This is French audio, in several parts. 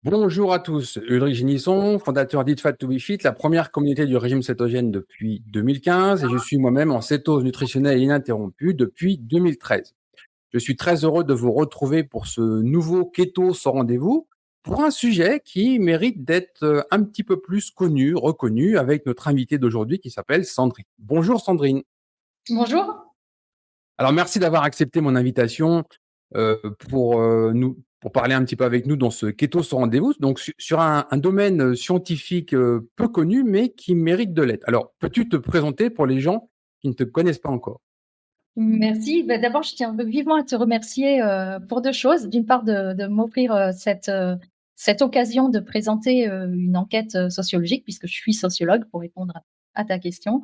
Bonjour à tous, Ulrich Génisson, fondateur d'Eat to Be Fit, la première communauté du régime cétogène depuis 2015 et je suis moi-même en cétose nutritionnelle ininterrompue depuis 2013. Je suis très heureux de vous retrouver pour ce nouveau Keto sans rendez-vous pour un sujet qui mérite d'être un petit peu plus connu, reconnu avec notre invité d'aujourd'hui qui s'appelle Sandrine. Bonjour Sandrine. Bonjour. Alors merci d'avoir accepté mon invitation pour parler un petit peu avec nous dans ce Keto sans rendez-vous, donc sur un domaine scientifique peu connu, mais qui mérite de l'être. Alors, peux-tu te présenter pour les gens qui ne te connaissent pas encore? Merci. D'abord, je tiens vivement à te remercier pour deux choses. D'une part, de m'offrir cette occasion de présenter une enquête sociologique, puisque je suis sociologue, pour répondre à ta question.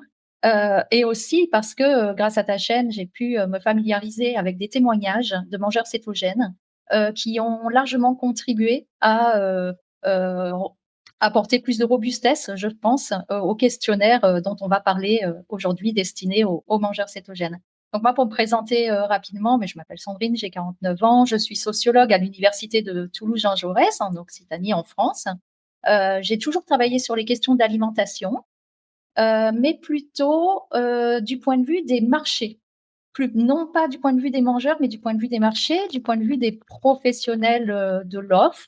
Et aussi parce que grâce à ta chaîne, j'ai pu me familiariser avec des témoignages de mangeurs cétogènes qui ont largement contribué à euh, apporter plus de robustesse, je pense, au questionnaire dont on va parler aujourd'hui, destiné aux mangeurs cétogènes. Donc moi, pour me présenter rapidement, mais je m'appelle Sandrine, j'ai 49 ans, je suis sociologue à l'université de Toulouse-Jean Jaurès, en Occitanie, en France. J'ai toujours travaillé sur les questions d'alimentation, mais plutôt du point de vue des marchés. Non pas du point de vue des mangeurs, mais du point de vue des marchés, du point de vue des professionnels de l'offre,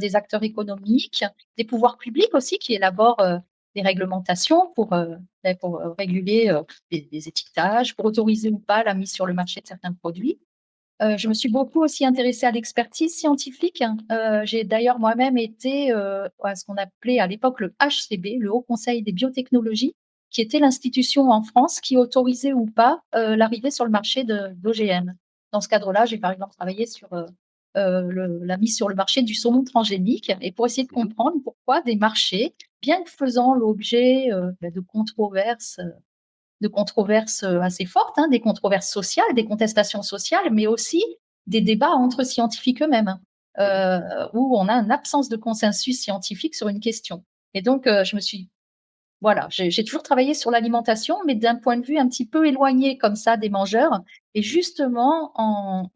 des acteurs économiques, des pouvoirs publics aussi qui élaborent des réglementations pour réguler les étiquetages, pour autoriser ou pas la mise sur le marché de certains produits. Je me suis beaucoup aussi intéressée à l'expertise scientifique. J'ai d'ailleurs moi-même été à ce qu'on appelait à l'époque le HCB, le Haut Conseil des biotechnologies, qui était l'institution en France qui autorisait ou pas l'arrivée sur le marché d'OGM. Dans ce cadre-là, j'ai par exemple travaillé sur la mise sur le marché du saumon transgénique et pour essayer de Mhm. comprendre pourquoi des marchés, bien que faisant l'objet de controverses assez fortes, hein, des controverses sociales, des contestations sociales, mais aussi des débats entre scientifiques eux-mêmes, Oui. où on a une absence de consensus scientifique sur une question. Et donc, voilà, j'ai toujours travaillé sur l'alimentation, mais d'un point de vue un petit peu éloigné comme ça des mangeurs. Et justement,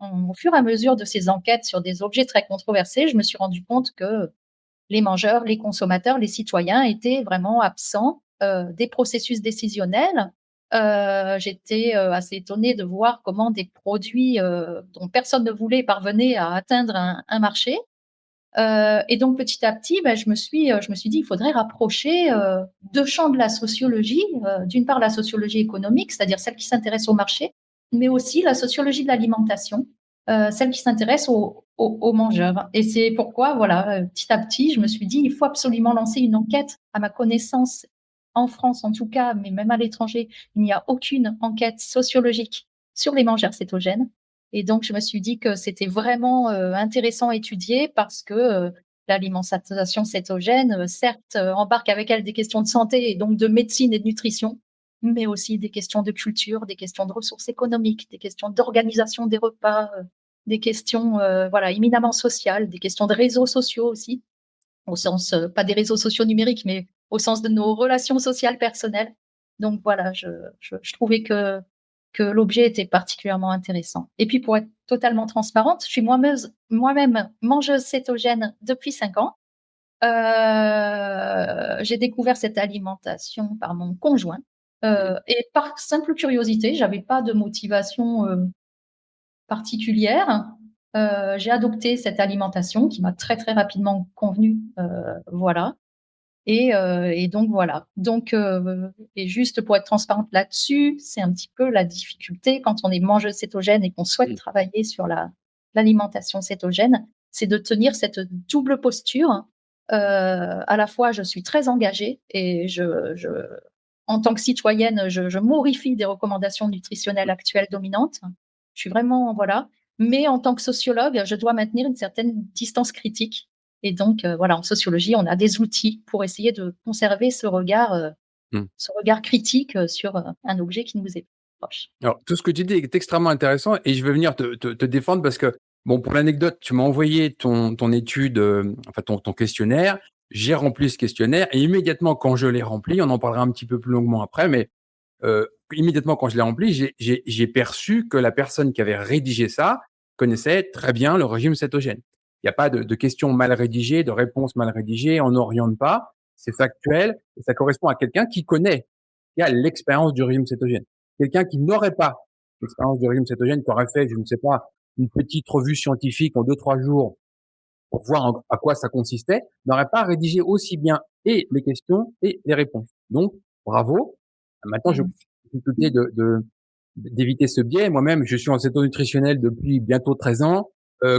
au fur et à mesure de ces enquêtes sur des objets très controversés, je me suis rendu compte que les mangeurs, les consommateurs, les citoyens étaient vraiment absents des processus décisionnels. J'étais assez étonnée de voir comment des produits dont personne ne voulait parvenaient à atteindre un marché. Et donc petit à petit, je me suis dit, il faudrait rapprocher deux champs de la sociologie. D'une part, la sociologie économique, c'est-à-dire celle qui s'intéresse au marché, mais aussi la sociologie de l'alimentation, celle qui s'intéresse aux mangeurs. Et c'est pourquoi, voilà, petit à petit, je me suis dit, il faut absolument lancer une enquête. À ma connaissance, en France en tout cas, mais même à l'étranger, il n'y a aucune enquête sociologique sur les mangeurs cétogènes. Et donc, je me suis dit que c'était vraiment intéressant à étudier parce que l'alimentation cétogène, certes, embarque avec elle des questions de santé et donc de médecine et de nutrition, mais aussi des questions de culture, des questions de ressources économiques, des questions d'organisation des repas, des questions voilà, éminemment sociales, des questions de réseaux sociaux aussi, au sens, pas des réseaux sociaux numériques, mais au sens de nos relations sociales personnelles. Donc voilà, je trouvais que l'objet était particulièrement intéressant. Et puis pour être totalement transparente, je suis moi-même mangeuse cétogène depuis 5 ans. J'ai découvert cette alimentation par mon conjoint et par simple curiosité, j'avais pas de motivation particulière. J'ai adopté cette alimentation qui m'a très très rapidement convenu, voilà. Et donc voilà. Donc, et juste pour être transparente là-dessus, c'est un petit peu la difficulté quand on est mangeuse cétogène et qu'on souhaite Mhm. travailler sur l'alimentation cétogène, c'est de tenir cette double posture. À la fois, je suis très engagée et en tant que citoyenne, je m'horrifie des recommandations nutritionnelles actuelles dominantes. Je suis vraiment, voilà. Mais en tant que sociologue, je dois maintenir une certaine distance critique. Et donc, voilà, en sociologie, on a des outils pour essayer de conserver Mhm. ce regard critique sur un objet qui nous est proche. Alors, tout ce que tu dis est extrêmement intéressant et je vais venir te défendre parce que, bon, pour l'anecdote, tu m'as envoyé ton étude, enfin ton questionnaire. J'ai rempli ce questionnaire et immédiatement quand je l'ai rempli, on en parlera un petit peu plus longuement après, mais immédiatement quand je l'ai rempli, j'ai perçu que la personne qui avait rédigé ça connaissait très bien le régime cétogène. Il n'y a pas de questions mal rédigées, de réponses mal rédigées, on n'oriente pas, c'est factuel et ça correspond à quelqu'un qui connaît, qui a l'expérience du régime cétogène. Quelqu'un qui n'aurait pas l'expérience du régime cétogène, qui aurait fait, je ne sais pas, une petite revue scientifique en 2-3 jours pour voir à quoi ça consistait, n'aurait pas rédigé aussi bien et les questions et les réponses. Donc, bravo. Maintenant, je Mmh. difficulté d'éviter ce biais. Moi-même, je suis en céto-nutritionnel depuis bientôt 13 ans.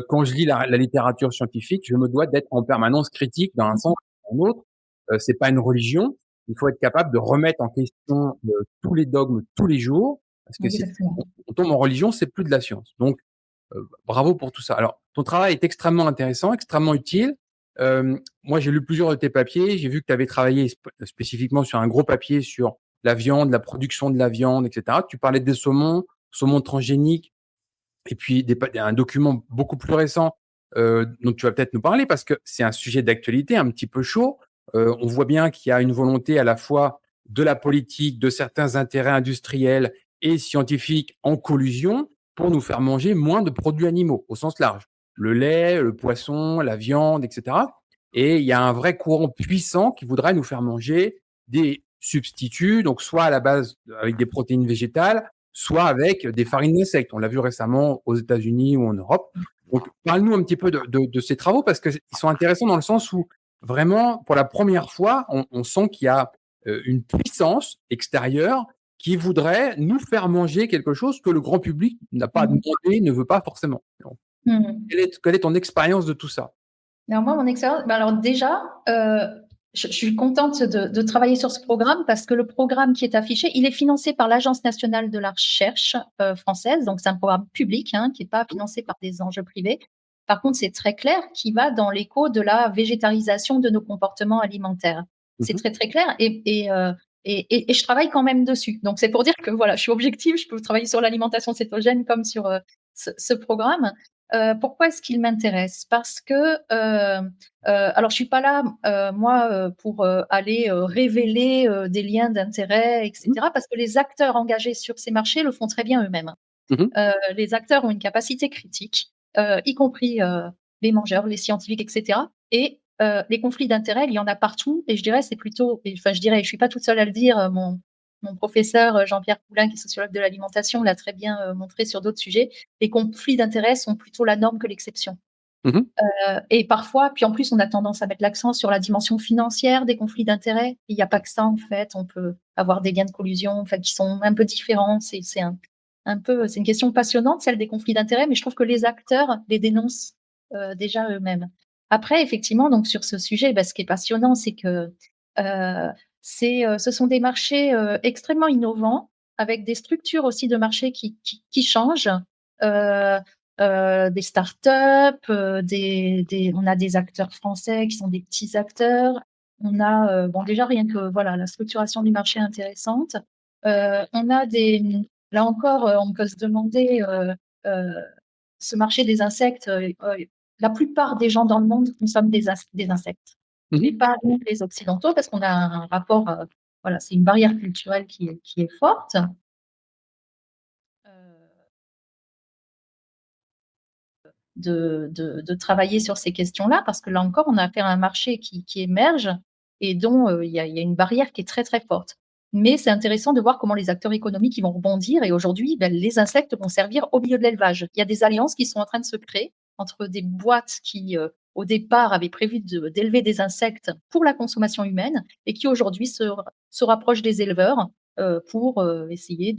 Quand je lis la littérature scientifique, je me dois d'être en permanence critique dans un Mmh. sens ou dans l'autre. C'est pas une religion. Il faut être capable de remettre en question tous les dogmes tous les jours, parce que si Exactement. on tombe en religion, c'est plus de la science. Donc, bravo pour tout ça. Alors, ton travail est extrêmement intéressant, extrêmement utile. Moi, j'ai lu plusieurs de tes papiers. J'ai vu que tu avais travaillé spécifiquement sur un gros papier sur la viande, la production de la viande, etc. Tu parlais des saumons transgéniques, et puis un document beaucoup plus récent dont tu vas peut-être nous parler parce que c'est un sujet d'actualité un petit peu chaud. On voit bien qu'il y a une volonté à la fois de la politique, de certains intérêts industriels et scientifiques en collusion pour nous faire manger moins de produits animaux au sens large. Le lait, le poisson, la viande, etc. Et il y a un vrai courant puissant qui voudrait nous faire manger des substituts, donc soit à la base avec des protéines végétales, soit avec des farines d'insectes. On l'a vu récemment aux États-Unis ou en Europe. Donc, parle-nous un petit peu de ces travaux parce qu'ils sont intéressants dans le sens où vraiment, pour la première fois, on sent qu'il y a une puissance extérieure qui voudrait nous faire manger quelque chose que le grand public n'a pas Mmh. demandé, ne veut pas forcément. Donc, Mmh. quelle est ton expérience de tout ça? Alors moi, mon expérience, bah, alors déjà, je suis contente de travailler sur ce programme parce que le programme qui est affiché, il est financé par l'Agence nationale de la recherche française, donc c'est un programme public hein, qui n'est pas financé par des enjeux privés. Par contre, c'est très clair qui va dans l'écho de la végétarisation de nos comportements alimentaires. C'est Mhm, très très clair et je travaille quand même dessus. Donc c'est pour dire que voilà, je suis objective, je peux travailler sur l'alimentation cétogène comme sur ce programme. Pourquoi est-ce qu'il m'intéresse? Parce que, alors je suis pas là, moi, pour, aller, révéler, des liens d'intérêt et mhm, cetera, parce que les acteurs engagés sur ces marchés le font très bien eux-mêmes. mhm, Les acteurs ont une capacité critique, y compris, les mangeurs, les scientifiques et cetera et les conflits d'intérêts, il y en a partout et je dirais c'est plutôt et enfin je dirais, je suis pas toute seule à le dire, mon professeur, Jean-Pierre Poulain, qui est sociologue de l'alimentation, l'a très bien, montré sur d'autres sujets. Les conflits d'intérêts sont plutôt la norme que l'exception. mhm, Et parfois puis en plus, on a tendance à mettre l'accent sur la dimension financière des conflits d'intérêts. Il y a pas que ça en fait, on peut avoir des gains de collusion, en fait, qui sont un peu différents. C'est un peu c'est une question passionnante, celle des conflits d'intérêts, mais je trouve que les acteurs les dénoncent, déjà eux-mêmes. Après effectivement, donc sur ce sujet, bah, ce qui est passionnant, c'est que, heu, ce sont des marchés, extrêmement innovants, avec des structures aussi de marché qui changent. Heu des startups, des on a des acteurs français qui sont des petits acteurs. On a, bon déjà rien que voilà, la structuration du marché est intéressante. On a là encore, on peut se demander, heu, ce marché des insectes, la plupart des gens dans le monde consomment des insectes, mais mhm. pas nous les occidentaux parce qu'on a un rapport, voilà, c'est une barrière culturelle qui est forte. Heu de travailler sur ces questions-là, parce que là encore, on a affaire à un marché qui émerge et dont, il y a une barrière qui est très, très forte. Mais c'est intéressant de voir comment les acteurs économiques, ils vont rebondir et aujourd'hui, bah, les insectes vont servir au milieu de l'élevage. Il y a des alliances qui sont en train de se créer entre des boîtes qui, au départ, avaient prévu d'élever des insectes pour la consommation humaine et qui aujourd'hui se rapprochent des éleveurs, pour, essayer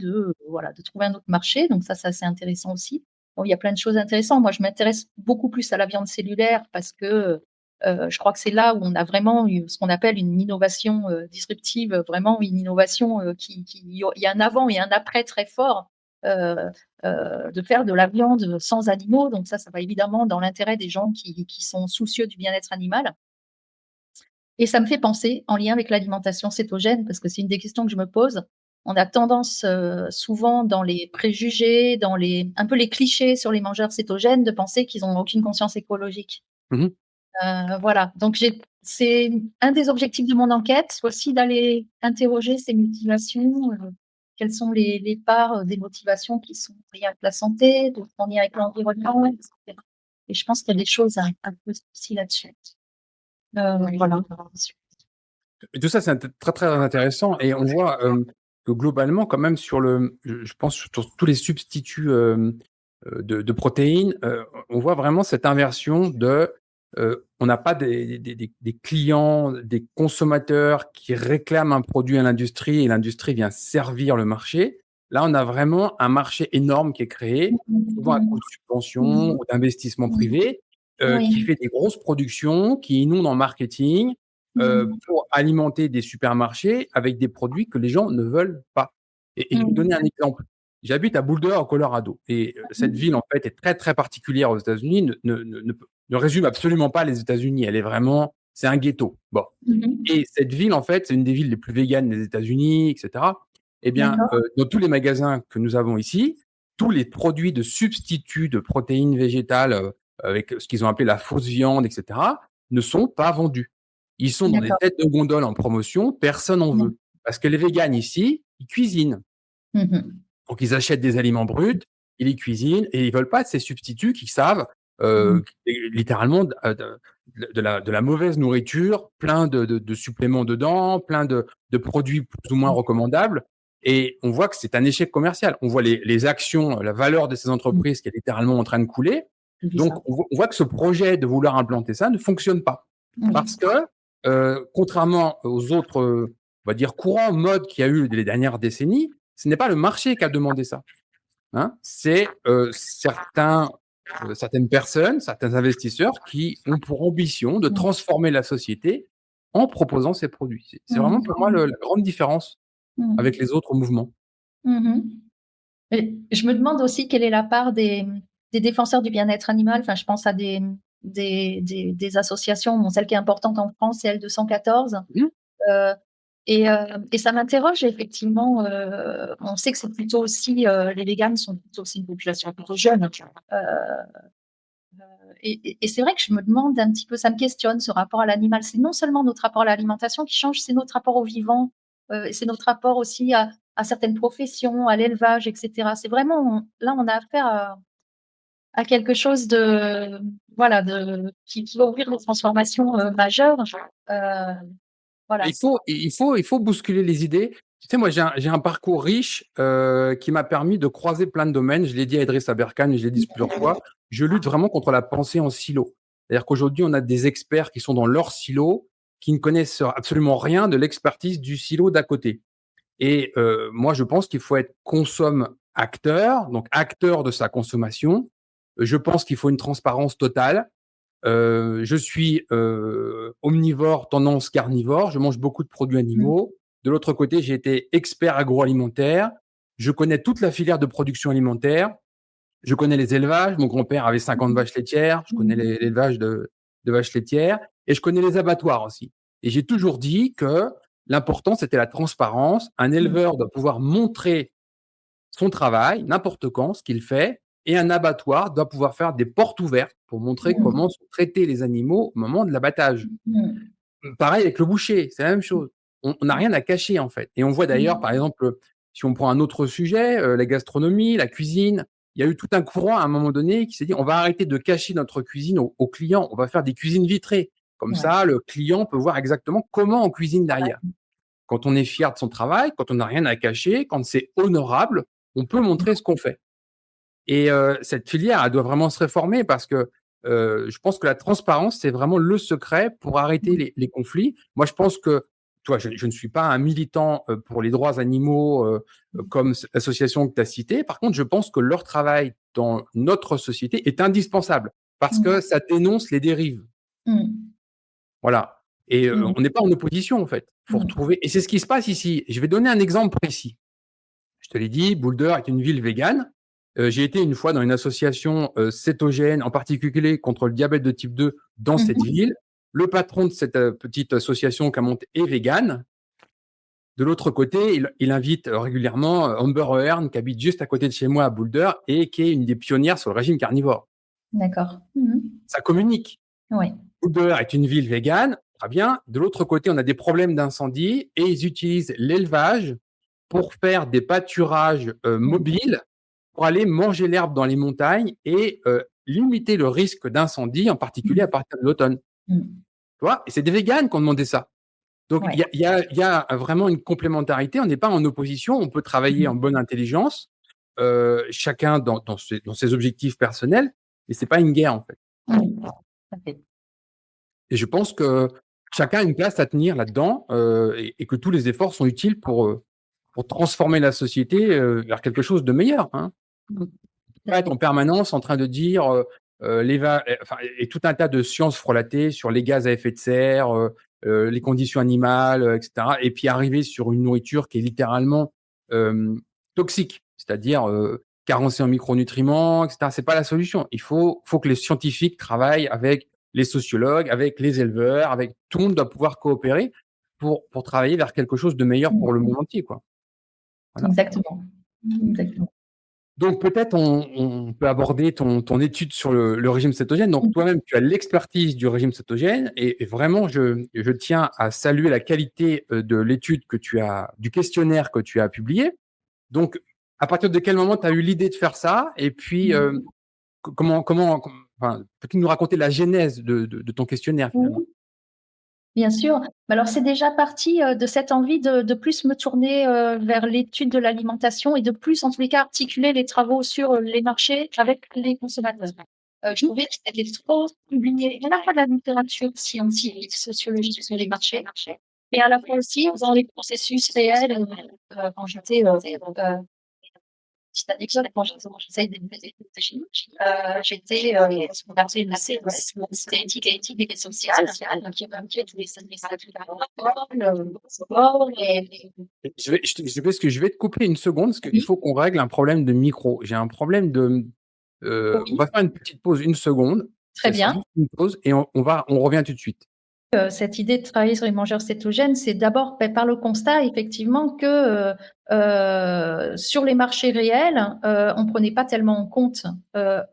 voilà, de trouver un autre marché. Donc ça, c'est assez intéressant aussi. Bon, il y a plein de choses intéressantes. Moi, je m'intéresse beaucoup plus à la viande cellulaire parce que, je crois que c'est là où on a vraiment eu ce qu'on appelle une innovation, disruptive, vraiment une innovation, il y a un avant et un après très fort, heu de faire de la viande sans animaux. Donc ça va évidemment dans l'intérêt des gens qui sont soucieux du bien-être animal et ça me fait penser, en lien avec l'alimentation cétogène, parce que c'est une des questions que je me pose. On a tendance, souvent dans les préjugés, dans les un peu les clichés sur les mangeurs cétogènes, de penser qu'ils ont aucune conscience écologique. Mhm. Voilà, donc c'est un des objectifs de mon enquête, aussi d'aller interroger ces motivations, quelles sont les parts, des motivations qui sont en lien avec la santé, d'autres en lien avec l'environnement et cetera. et je pense qu'il y a des choses à poser aussi là-dessus. Voilà. Et tout ça, c'est très, très intéressant et on voit, que globalement quand même je pense sur tous les substituts, de protéines, on voit vraiment cette inversion on n'a pas des clients, des consommateurs qui réclament un produit à l'industrie et l'industrie vient servir le marché. Là, on a vraiment un marché énorme qui est créé, souvent à coup de subventions ou d'investissements privés, qui Oui. fait des grosses productions, qui inonde en marketing, pour alimenter des supermarchés avec des produits que les gens ne veulent pas. Et je vais vous donner un exemple. J'habite à Boulder, au Colorado et cette ville, en fait, est très, très particulière aux États-Unis, ne résume absolument pas les États-Unis. Elle est vraiment c'est un ghetto. Bon et cette ville, en fait, c'est une des villes les plus véganes des États-Unis et cetera. Eh bien, D'accord. dans tous les magasins que nous avons ici, tous les produits de substituts de protéines végétales, avec ce qu'ils ont appelé la fausse viande et cetera, ne sont pas vendus. Ils sont dans des D'accord. têtes de gondole en promotion, personne en veut. Parce que les véganes ici, ils cuisinent. Donc ils achètent des aliments bruts, ils les cuisinent et ils veulent pas de ces substituts qu'ils savent, littéralement de la mauvaise nourriture, plein de suppléments dedans, plein de produits plus ou moins recommandables et on voit que c'est un échec commercial. On voit les actions, la valeur de ces entreprises qui est littéralement en train de couler. J'ai vu Donc ça. on voit que ce projet de vouloir implanter ça ne fonctionne pas. Parce que, contrairement aux autres, on va dire courants, modes qu'il y a eu les dernières décennies, ce n'est pas le marché qui a demandé ça, hein. C'est, certaines personnes, certains investisseurs qui ont pour ambition de transformer la société en proposant ces produits. C'est vraiment pour moi la grande différence avec les autres mouvements. Et je me demande aussi quelle est la part des défenseurs du bien-être animal. Enfin, je pense à des associations. Bon, celle qui est importante en France, c'est L214. Mmh. Heu et ça m'interroge effectivement, on sait que c'est plutôt aussi, les véganes sont plutôt aussi une population plutôt jeune. Et c'est vrai que je me demande un petit peu, ça me questionne ce rapport à l'animal. C'est non seulement notre rapport à l'alimentation qui change, c'est notre rapport au vivant, et c'est notre rapport aussi à certaines professions, à l'élevage et cetera. C'est vraiment là, on a affaire à quelque chose de voilà, qui va ouvrir des transformations, majeures. Heu, voilà. Il faut bousculer les idées. Tu sais, moi, j'ai un parcours riche, qui m'a permis de croiser plein de domaines. Je l'ai dit à Idriss Aberkane et je l'ai dit plusieurs fois. Je lutte vraiment contre la pensée en silo. C'est-à-dire qu'aujourd'hui, on a des experts qui sont dans leur silo, qui ne connaissent absolument rien de l'expertise du silo d'à côté. Et moi, je pense qu'il faut être consomme-acteur, donc acteur de sa consommation. Je pense qu'il faut une transparence totale. Je suis, omnivore, tendance carnivore. Je mange beaucoup de produits Mmh. animaux. De l'autre côté, j'ai été expert agroalimentaire. Je connais toute la filière de production alimentaire. Je connais les élevages. Mon grand-père avait 50 vaches laitières. Je connais l'élevage de vaches laitières et je connais les abattoirs aussi. Et j'ai toujours dit que l'important, c'était la transparence. Un éleveur doit pouvoir montrer son travail, n'importe quand, ce qu'il fait, et un abattoir doit pouvoir faire des portes ouvertes pour montrer comment sont traités les animaux au moment de l'abattage. Mmh. Pareil avec le boucher, c'est la même chose. On n'a rien à cacher en fait. Et on voit d'ailleurs, par exemple, si on prend un autre sujet, la gastronomie, la cuisine, il y a eu tout un courant à un moment donné qui s'est dit on va arrêter de cacher notre cuisine aux clients, on va faire des cuisines vitrées. Comme Ouais. ça, le client peut voir exactement comment on cuisine derrière. Quand on est fier de son travail, quand on n'a rien à cacher, quand c'est honorable, on peut montrer ce qu'on fait. Et cette filière, elle doit vraiment se réformer parce que, je pense que la transparence, c'est vraiment le secret pour arrêter les conflits. Moi, je pense que tu vois, je ne suis pas un militant, pour les droits animaux, comme c l'association que tu as citée. Par contre, je pense que leur travail dans notre société est indispensable parce Mmh. que ça dénonce les dérives. Mmh. Voilà et Mmh. on n'est pas en opposition, en fait. Faut Mmh. retrouver et c'est ce qui se passe ici. Je vais donner un exemple précis. Je te l'ai dit, Boulder est une ville végane. J'ai été une fois dans une association, cétogène, en particulier contre le diabète de type 2 dans cette Mmh. ville. Le patron de cette, petite association qu'a montée est végane. De l'autre côté, il invite, régulièrement, Amber Heard qui habite juste à côté de chez moi à Boulder et qui est une des pionnières sur le régime carnivore. D'accord. Ça communique. Ouais. Boulder est une ville végane, très bien. De l'autre côté, on a des problèmes d'incendie et ils utilisent l'élevage pour faire des pâturages, Mmh. mobiles pour aller manger l'herbe dans les montagnes et limiter le risque d'incendie, en particulier à partir de l'automne. Mmh. Tu vois? Et c'est des véganes qui ont demandé ça. Donc Ouais. il y a vraiment une complémentarité. On n'est pas en opposition. On peut travailler en bonne intelligence, chacun dans ses objectifs personnels, et c'est pas une guerre, en fait. Mmh. Tout à fait. Et je pense que chacun a une place à tenir là-dedans, et que tous les efforts sont utiles pour transformer la société, vers quelque chose de meilleur, hein. Mmh. Tout à Pas être fait. en permanence en train de dire, enfin, et tout un tas de sciences frelatées sur les gaz à effet de serre, les conditions animales, et cetera, et puis arriver sur une nourriture qui est littéralement, toxique, c'est-à-dire, carencée en micronutriments, et cetera. C'est pas la solution. Il faut que les scientifiques travaillent avec les sociologues, avec les éleveurs, avec tout le monde doit pouvoir coopérer pour travailler vers quelque chose de meilleur pour le Mmh. monde entier, quoi. Voilà. Exactement. Exactement. Donc peut-être on peut aborder ton étude sur le régime cétogène. Donc Mmh. toi-même, tu as l'expertise du régime cétogène, et vraiment je tiens à saluer la qualité, de l'étude du questionnaire que tu as publié. Donc à partir de quel moment tu as eu l'idée de faire ça? Et puis, Mmh. enfin, peux-tu nous raconter la genèse de ton questionnaire finalement? Mmh. Bien sûr. Mais alors c'est déjà parti, de cette envie de plus me tourner, vers l'étude de l'alimentation et de plus, en tous les cas, articuler les travaux sur, les marchés avec les consommateurs. Je trouvais que c'était trop publié à la fois de la littérature scientifique, sociologique sur les marchés et à la fois aussi dans les processus réels, quand j'étais, petite anecdote, quand j'essaye d'élever des chiens, j'étais, ce qu'on appelait une séance éthique et sociale, qui impliquait tous les syndicats de le sport, Je vais te couper une seconde parce qu'il oui, faut qu'on règle un problème de micro. J'ai un problème de, on oui, va faire une petite pause, une seconde. très Ça sera bien. juste une pause et on revient tout de suite. Cette idée de travailler sur les mangeurs cétogènes, c'est d'abord, par le constat effectivement que, sur les marchés réels, on prenait pas tellement en compte,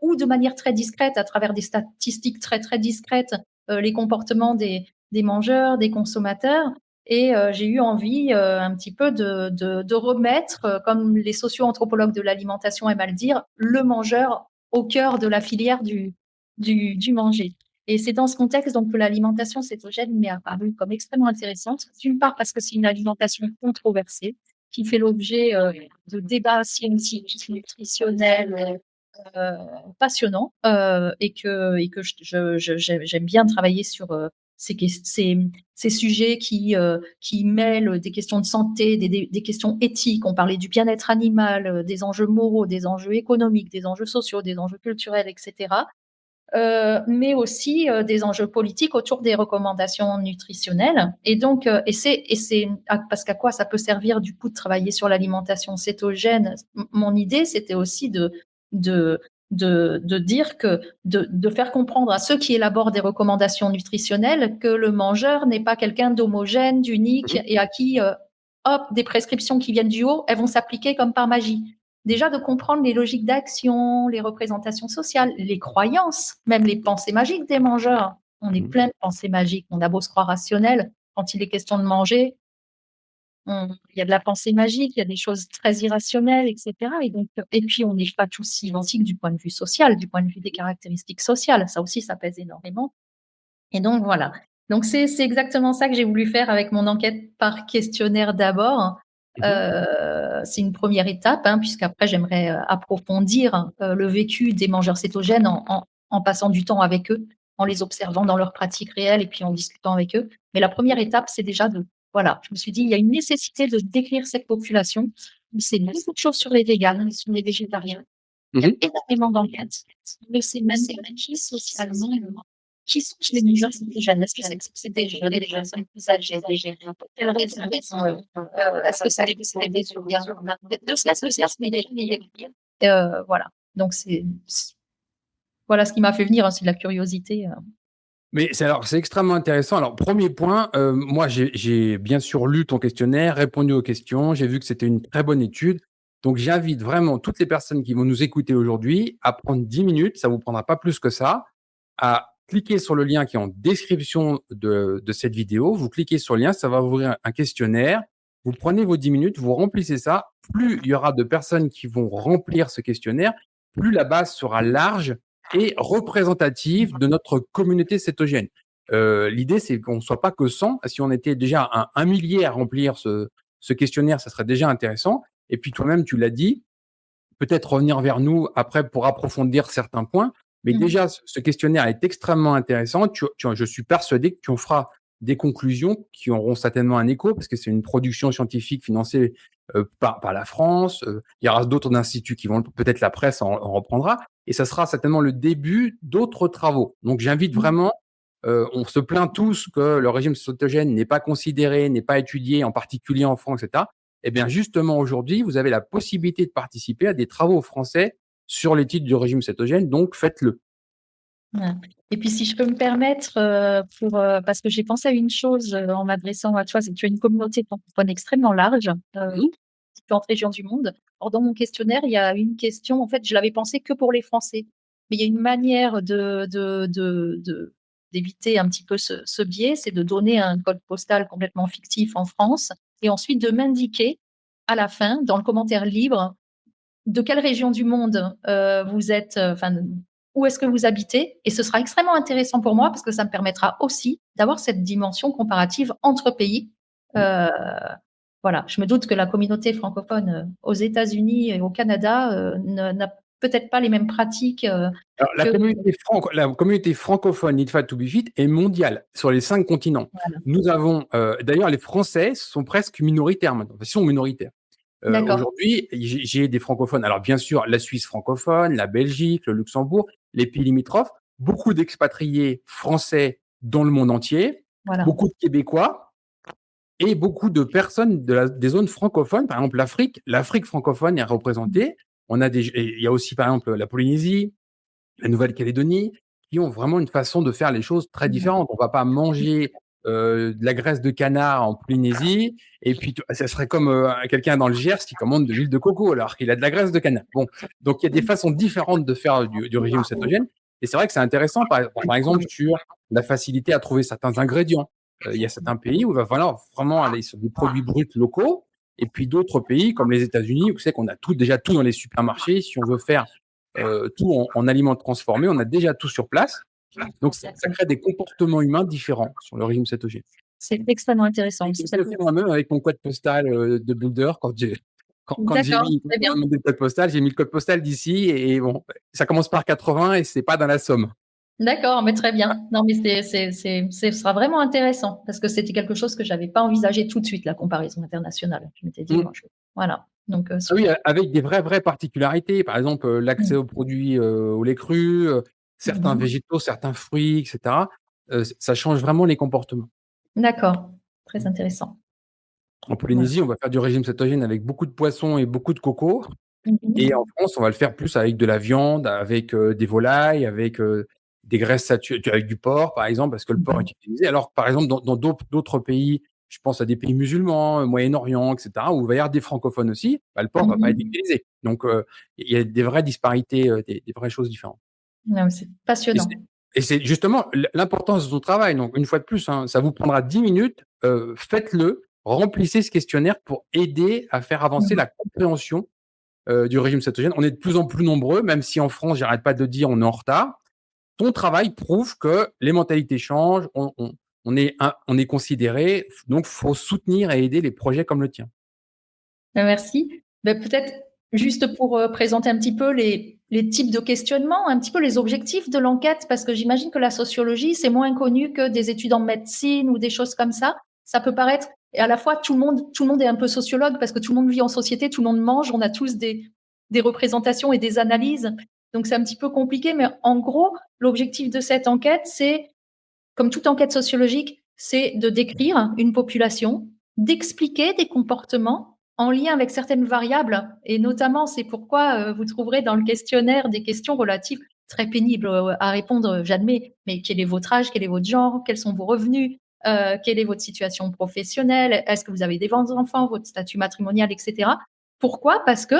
ou de manière très discrète à travers des statistiques très, très discrètes, les comportements des mangeurs, des consommateurs et j'ai eu envie, un petit peu de remettre, comme les socio-anthropologues de l'alimentation aiment à le dire, le mangeur au cœur de la filière du manger. Et c'est dans ce contexte donc que l'alimentation cétogène m'est apparue comme extrêmement intéressante. D'une part parce que c'est une alimentation controversée qui fait l'objet, de débats scientifiques, nutritionnels, passionnants, et que j'aime bien travailler sur, ces sujets qui mêlent des questions de santé, des questions éthiques. On parlait du bien-être animal, des enjeux moraux, des enjeux économiques, des enjeux sociaux, des enjeux culturels, et cetera, mais aussi, des enjeux politiques autour des recommandations nutritionnelles et donc et c'est parce qu'à quoi ça peut servir du coup de travailler sur l'alimentation cétogène? Mon idée, c'était aussi de de dire que de faire comprendre à ceux qui élaborent des recommandations nutritionnelles que le mangeur n'est pas quelqu'un d'homogène, d'unique Mmh. et à qui, hop, des prescriptions qui viennent du haut, elles vont s'appliquer comme par magie. Déjà de comprendre les logiques d'action, les représentations sociales, les croyances, même les pensées magiques des mangeurs. On est Mmh. plein de pensées magiques. On a beau se croire rationnel, quand il est question de manger, il y a de la pensée magique, il y a des choses très irrationnelles, et cetera et donc et puis on n'est pas tous identiques du point de vue social, du point de vue des caractéristiques sociales. Ça aussi, ça pèse énormément et donc voilà. Donc c'est exactement ça que j'ai voulu faire avec mon enquête par questionnaire d'abord. Mmh. C'est une première étape, hein, puisqu'après j'aimerais, approfondir, le vécu des mangeurs cétogènes en passant du temps avec eux, en les observant dans leurs pratiques réelles et puis en discutant avec eux. Mais la première étape, c'est déjà de voilà, je me suis dit: «Il y a une nécessité de décrire cette population». On sait beaucoup de choses sur les véganes, sur les végétariens. Il y a Mmh. énormément d'enquêtes. On ne sait même pas qui socialement qui sont les mangeurs cétogènes? Est-ce que c'est des personnes plus âgées, pour quelles raisons, est-ce que ça les pousse des souvenirs? De cela se sert, mais voilà. Donc voilà ce qui m'a fait venir, hein, c'est de la curiosité. Mais c'est extrêmement intéressant. Alors, premier point, moi, j'ai bien sûr lu ton questionnaire, répondu aux questions. J'ai vu que c'était une très bonne étude. Donc, j'invite vraiment toutes les personnes qui vont nous écouter aujourd'hui à prendre 10 minutes, ça vous prendra pas plus que ça, à cliquer sur le lien qui est en description de cette vidéo. Vous cliquez sur le lien, ça va vous ouvrir un questionnaire. Vous prenez vos 10 minutes, vous remplissez ça. Plus il y aura de personnes qui vont remplir ce questionnaire, plus la base sera large et représentative de notre communauté cétogène. L'idée, c'est qu'on ne soit pas que 100. Si on était déjà un millier à remplir ce questionnaire, ça serait déjà intéressant. Et puis toi-même, tu l'as dit, peut-être revenir vers nous après pour approfondir certains points. Mais déjà, ce questionnaire est extrêmement intéressant. Je suis persuadé que tu en feras des conclusions qui auront certainement un écho parce que c'est une production scientifique financée par la France. Il y aura d'autres instituts qui vont, peut-être la presse en reprendra. Et ça sera certainement le début d'autres travaux. Donc, j'invite vraiment, on se plaint tous que le régime cétogène n'est pas considéré, n'est pas étudié, en particulier en France, etc. Eh bien, justement, aujourd'hui, vous avez la possibilité de participer à des travaux français sur l'étude du régime cétogène, donc faites-le. Ouais. Et puis, si je peux me permettre, parce que j'ai pensé à une chose en m'adressant à toi, c'est que tu as une communauté francophone extrêmement large, différentes régions du monde. Or, dans mon questionnaire, il y a une question, en fait, je l'avais pensé que pour les Français. Mais il y a une manière d'éviter un petit peu ce biais, c'est de donner un code postal complètement fictif en France et ensuite de m'indiquer à la fin, dans le commentaire libre, de quelle région du monde vous êtes, où est-ce que vous habitez. Et ce sera extrêmement intéressant pour moi parce que ça me permettra aussi d'avoir cette dimension comparative entre pays. Euh, voilà, je me doute que la communauté francophone aux États-Unis et au Canada n'a peut-être pas les mêmes pratiques Alors, que. la communauté francophone Need Fat to Be Fit est mondiale sur les 5 continents. Voilà. Nous avons, d'ailleurs, les Français sont presque minoritaires maintenant. Ils sont minoritaires. D'accord. Aujourd'hui, j'ai des francophones. Alors, bien sûr, la Suisse francophone, la Belgique, le Luxembourg, les pays limitrophes, beaucoup d'expatriés français dans le monde entier, Voilà. beaucoup de Québécois et beaucoup de personnes des zones francophones. Par exemple, l'Afrique francophone est représentée. Il y a aussi, par exemple, la Polynésie, la Nouvelle-Calédonie, qui ont vraiment une façon de faire les choses très différentes. On va pas manger de la graisse de canard en Polynésie, et puis ça serait comme quelqu'un dans le Gers qui commande de l'huile de coco alors qu'il a de la graisse de canard. Bon, donc il y a des façons différentes de faire du régime cétogène, et c'est vrai que c'est intéressant, par exemple, sur la facilité à trouver certains ingrédients. Il y a certains pays où il va falloir vraiment aller sur des produits bruts locaux, et puis d'autres pays comme les États-Unis où c'est qu'on a déjà tout dans les supermarchés. Si on veut faire tout en aliments transformés, on a déjà tout sur place. Donc, ça crée des comportements humains différents sur le régime cétogène. C'est extrêmement intéressant. Je l'ai fait moi-même avec mon code postal de Boulder. Quand j'ai D'accord, mis très bien. le code postal, j'ai mis le code postal d'ici et bon, ça commence par 80 et c'est pas dans la Somme. D'accord, mais très bien. Non, mais ce sera vraiment intéressant parce que c'était quelque chose que j'avais pas envisagé tout de suite, la comparaison internationale. Je m'étais dit, Mm. moi, voilà. Donc, Ah oui, super. avec des vraies particularités. Par exemple, l'accès Mm. aux produits au lait cru, certains Mhm. végétaux, certains fruits, etc. Ça change vraiment les comportements. D'accord, très intéressant. En Voilà. Polynésie, on va faire du régime cétogène avec beaucoup de poissons et beaucoup de coco. Et en Mhm. France, on va le faire plus avec de la viande, avec des volailles, avec des graisses saturées, avec du porc, par exemple, parce que le porc est utilisé. Alors, par exemple, dans d'autres pays, je pense à des pays musulmans, Moyen-Orient, etc., où il va y avoir des francophones aussi, bah, le porc ne va pas être Mhm. utilisé. Donc, il y a des vraies disparités, des vraies choses différentes. Non, mais c'est Et passionnant. c'est justement l'importance de ton travail. Donc, une fois de plus, hein, ça vous prendra 10 minutes, faites-le, remplissez ce questionnaire pour aider à faire avancer Mhm. la compréhension du régime cétogène. On est de plus en plus nombreux, même si en France, j'arrête pas de dire, on est en retard. Ton travail prouve que les mentalités changent, on est considéré, donc faut soutenir et aider les projets comme le tien. Merci. Ben, peut-être juste pour présenter un petit peu les types de questionnements, un petit peu les objectifs de l'enquête, parce que j'imagine que la sociologie, c'est moins connu que des études en médecine ou des choses comme ça. Ça peut paraître, et à la fois, tout le monde est un peu sociologue parce que tout le monde vit en société, tout le monde mange, on a tous des représentations et des analyses. Donc, c'est un petit peu compliqué, mais en gros, l'objectif de cette enquête, c'est, comme toute enquête sociologique, c'est de décrire une population, d'expliquer des comportements en lien avec certaines variables. Et notamment, c'est pourquoi vous trouverez dans le questionnaire des questions relatives très pénibles à répondre, j'admets, mais quel est votre âge, quel est votre genre, quels sont vos revenus, quelle est votre situation professionnelle, est-ce que vous avez des enfants, votre statut matrimonial, etc. Pourquoi? Parce que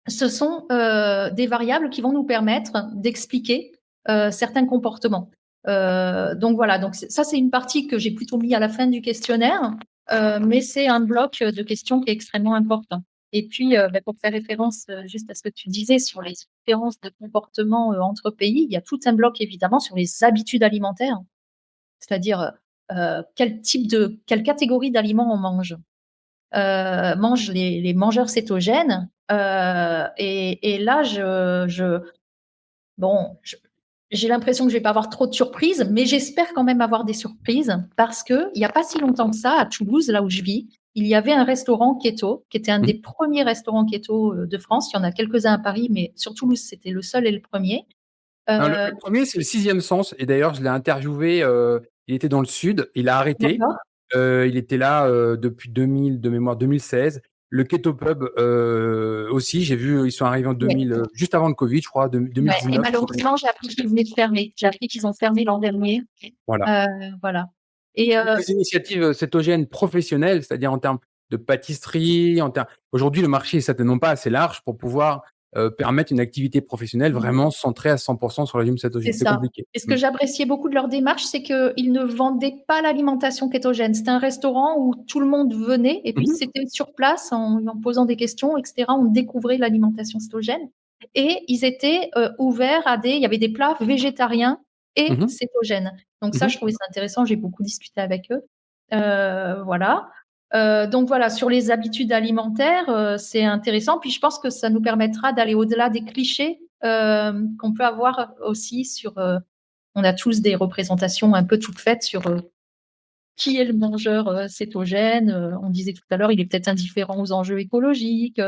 ce sont des variables qui vont nous permettre d'expliquer certains comportements. Donc voilà, donc ça c'est une partie que j'ai plutôt mis à la fin du questionnaire, mais c'est un bloc de questions qui est extrêmement important. Et puis, pour faire référence, juste à ce que tu disais sur les différences de comportement, entre pays, il y a tout un bloc évidemment sur les habitudes alimentaires. C'est-à-dire, quelle catégorie d'aliments on mange. Mangent les mangeurs cétogènes, et là bon, j'ai l'impression que je vais pas avoir trop de surprises, mais j'espère quand même avoir des surprises parce qu'il y a pas si longtemps que ça, à Toulouse, là où je vis, il y avait un restaurant keto qui était un des Mmh. premiers restaurants keto, de France. Il y en a quelques-uns à Paris, mais sur Toulouse, c'était le seul et le premier. Non, Er le 1er, c'est le Sixième Sens et d'ailleurs, je l'ai interviewé, il était dans le sud, il a arrêté. D'accord. Il était là, depuis 2000 de mémoire 2016. Le Keto Pub, aussi, j'ai vu, ils sont arrivés en Ouais. 2000, juste avant le Covid, je crois, Ouais, et 2019. malheureusement, j'ai appris qu'ils venaient de fermer. J'ai appris qu'ils ont fermé l'an dernier. Voilà. Voilà. Et Les initiatives, cétogènes professionnelles, c'est-à-dire en termes de pâtisserie, en termes aujourd'hui, le marché est certainement pas assez large pour pouvoir, permettre une activité professionnelle vraiment centrée à 100 sur le régime c'est cétogène. C'est ça. compliqué. Et ce Mmh. que j'appréciais beaucoup de leur démarche, c'est qu'ils ne vendaient pas l'alimentation kétogène. C'était un restaurant où tout le monde venait et puis Mmh mh. c'était sur place en posant des questions, etc. On découvrait l'alimentation cétogène et ils étaient ouverts il y avait des plats végétariens et Mmh. cétogènes. Donc ça, Mmh. je trouvais ça intéressant. J'ai beaucoup discuté avec eux. Voilà. Donc voilà, sur les habitudes alimentaires, c'est intéressant. Puis je pense que ça nous permettra d'aller au-delà des clichés qu'on peut avoir aussi sur. On a tous des représentations un peu toutes faites sur qui est le mangeur cétogène. On disait tout à l'heure, il est peut-être indifférent aux enjeux écologiques.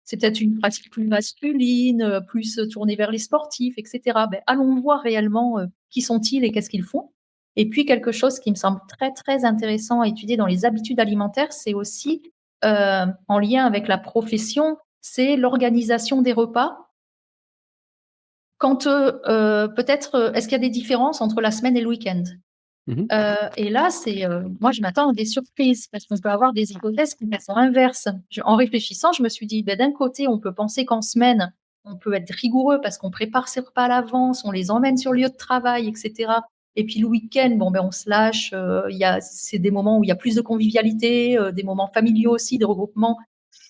C'est peut-être une pratique plus masculine, plus tournée vers les sportifs, etc. Ben, allons voir réellement qui sont-ils et qu'est-ce qu'ils font. Et puis quelque chose qui me semble très très intéressant à étudier dans les habitudes alimentaires, c'est aussi en lien avec la profession, c'est l'organisation des repas. Quand peut-être, est-ce qu'il y a des différences entre la semaine et le week-end? Mmh. Et là, moi, je m'attends à des surprises parce qu'on peut avoir des hypothèses qui sont inverses. En réfléchissant, je me suis dit, ben, d'un côté, on peut penser qu'en semaine, on peut être rigoureux parce qu'on prépare ses repas à l'avance, on les emmène sur le lieu de travail, etc. Et puis le week-end, bon, ben, on se lâche. C'est des moments où il y a plus de convivialité, des moments familiaux aussi, de regroupement.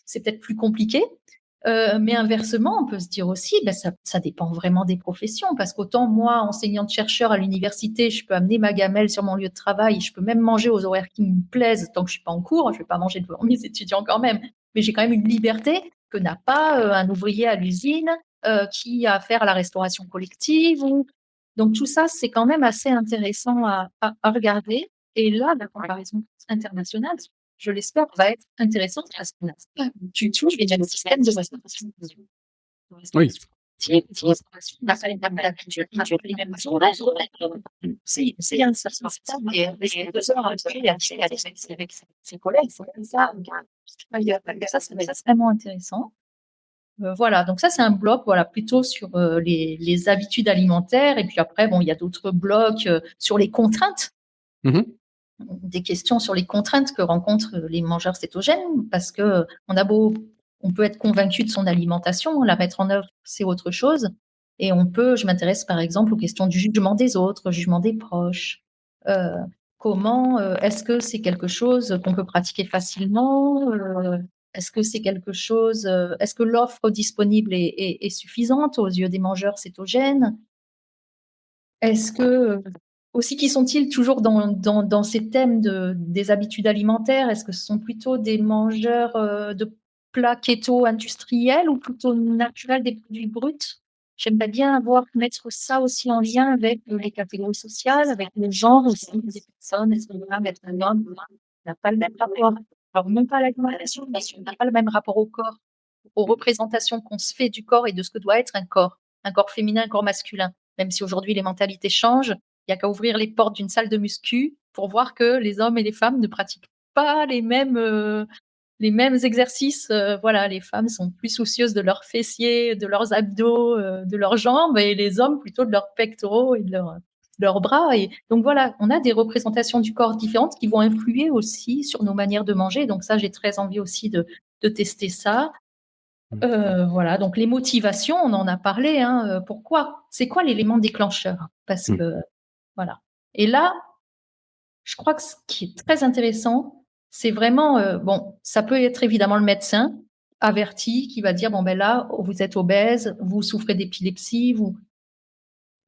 C'est peut-être plus compliqué. Mais inversement, on peut se dire aussi, ben, ça dépend vraiment des professions, parce qu'autant moi, enseignante-chercheur à l'université, je peux amener ma gamelle sur mon lieu de travail, je peux même manger aux horaires qui me plaisent tant que je suis pas en cours, je vais pas manger devant mes étudiants quand même, mais j'ai quand même une liberté que n'a pas un ouvrier à l'usine qui a affaire à la restauration collective. Donc tout ça, c'est quand même assez intéressant à regarder. Et là, la comparaison internationale, je l'espère, va être intéressante parce qu'on n'a pas du tout les mêmes systèmes de restauration. Oui. C'est un certain système et les 2 heures avec ses collègues, c'est comme ça. Ça, c'est vraiment intéressant. Voilà, donc ça, c'est un bloc, voilà, plutôt sur les habitudes alimentaires. Et puis après, bon, il y a d'autres blocs sur les contraintes. Mmh. Des questions sur les contraintes que rencontrent les mangeurs cétogènes parce que on peut être convaincu de son alimentation, la mettre en œuvre, c'est autre chose. Et je m'intéresse par exemple aux questions du jugement des autres, jugement des proches. Euh, est-ce que c'est quelque chose qu'on peut pratiquer facilement? Est-ce que c'est quelque chose, est-ce que l'offre disponible est suffisante aux yeux des mangeurs cétogènes? Est-ce que, aussi, qui sont-ils toujours dans ces thèmes des habitudes alimentaires? Est-ce que ce sont plutôt des mangeurs, de plats keto industriels ou plutôt naturels, des produits bruts? J'aimerais bien mettre ça aussi en lien avec, les catégories sociales, avec le genre aussi des personnes. Est-ce qu'on va mettre un homme n'a pas le même rapport, alors non pas à l'alimentation, mais on n'a pas le même rapport au corps, aux représentations qu'on se fait du corps et de ce que doit être un corps féminin, un corps masculin. Même si aujourd'hui les mentalités changent, il y a qu'à ouvrir les portes d'une salle de muscu pour voir que les hommes et les femmes ne pratiquent pas les mêmes exercices. Voilà, les femmes sont plus soucieuses de leurs fessiers, de leurs abdos, de leurs jambes, et les hommes plutôt de leurs pectoraux et de leurs bras. Et donc voilà, on a des représentations du corps différentes qui vont influer aussi sur nos manières de manger. Donc ça, j'ai très envie aussi de tester ça. Mmh. Voilà, donc les motivations, on en a parlé, hein, pourquoi? C'est quoi l'élément déclencheur? Parce Mmh. que voilà. Et là, je crois que ce qui est très intéressant, c'est vraiment, bon, ça peut être évidemment le médecin, averti qui va dire, bon, ben là, vous êtes obèse, vous souffrez d'épilepsie,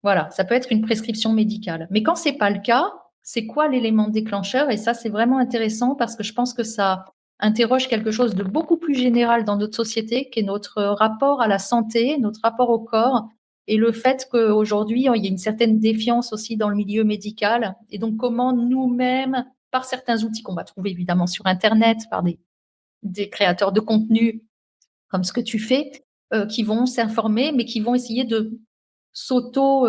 voilà, ça peut être une prescription médicale. Mais quand c'est pas le cas, c'est quoi l'élément déclencheur? Et ça, c'est vraiment intéressant parce que je pense que ça interroge quelque chose de beaucoup plus général dans notre société, qui est notre rapport à la santé, notre rapport au corps et le fait qu'aujourd'hui, il y a une certaine défiance aussi dans le milieu médical. Et donc, comment nous-mêmes, par certains outils qu'on va trouver évidemment sur Internet, par des créateurs de contenu comme ce que tu fais, qui vont s'informer, mais qui vont essayer de s'auto,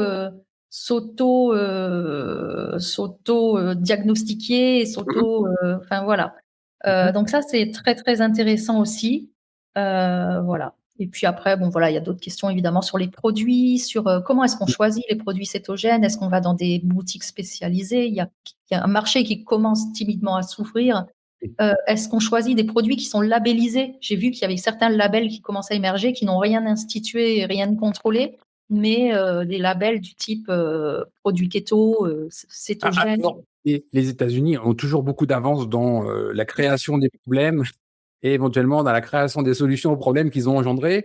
diagnostiquer et Mhm. enfin voilà. Mhm. Donc ça, c'est très, très intéressant aussi. Voilà. Et puis après, bon voilà, il y a d'autres questions évidemment sur les produits, sur comment est-ce qu'on choisit les produits cétogènes? Est-ce qu'on va dans des boutiques spécialisées? Il y a un marché qui commence timidement à s'ouvrir. Est-ce qu'on choisit des produits qui sont labellisés? J'ai vu qu'il y avait certains labels qui commencent à émerger, qui n'ont rien institué et rien contrôlé, mais des labels du type produit keto, cétogène. Alors, les États-Unis ont toujours beaucoup d'avance dans la création des problèmes et éventuellement dans la création des solutions aux problèmes qu'ils ont engendrés.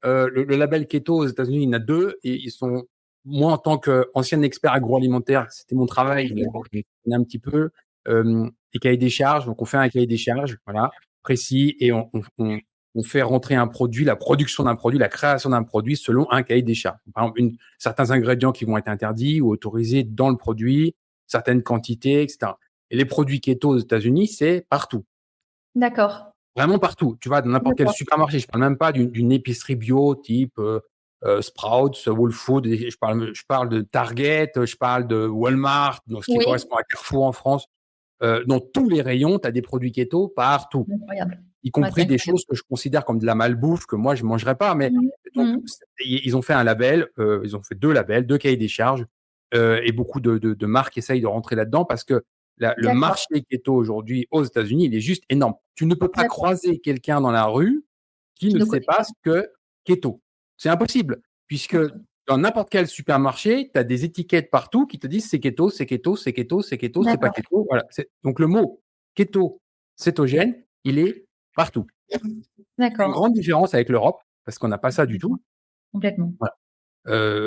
Le label keto aux États-Unis, il y en a deux et ils sont, moi en tant qu'ancien expert agroalimentaire, c'était mon travail, je connais un petit peu, les cahiers des charges. Donc on fait un cahier des charges, voilà, précis, et on fait rentrer un produit, la production d'un produit, la création d'un produit selon un cahier des charges. Par exemple, certains ingrédients qui vont être interdits ou autorisés dans le produit, certaines quantités, etc. Et les produits keto aux États-Unis, c'est partout. D'accord, Vraiment partout. Tu vas dans n'importe quel d'accord. supermarché. Je parle même pas d'une épicerie bio type Sprouts, Whole Foods. Je parle de Target, je parle de Walmart, donc ce qui Oui, correspond à Carrefour en France. Dans tous les rayons, tu as des produits keto partout, incroyable. y Ouais, c'est compris des incroyable. choses que je considère comme de la malbouffe que moi je mangerais pas. Mais Mmh. donc Mmh. ils ont fait un label, ils ont fait deux labels, deux cahiers des charges, et beaucoup de marques essayent de rentrer là-dedans parce que le D'accord, marché keto aujourd'hui aux États-Unis, il est juste énorme. Tu ne peux pas d'accord. croiser quelqu'un dans la rue qui Qui ne ne sait connaît pas pas. ce que keto. C'est impossible, puisque OK. dans n'importe quel supermarché, tu as des étiquettes partout qui te disent c'est keto, c'est keto, c'est keto, c'est keto, c'est pas D'accord, keto. Voilà. Donc le mot keto, cétogène, il est partout. C'est une d'accord. grande différence avec l'Europe, parce qu'on n'a pas ça du tout. Complètement. Voilà.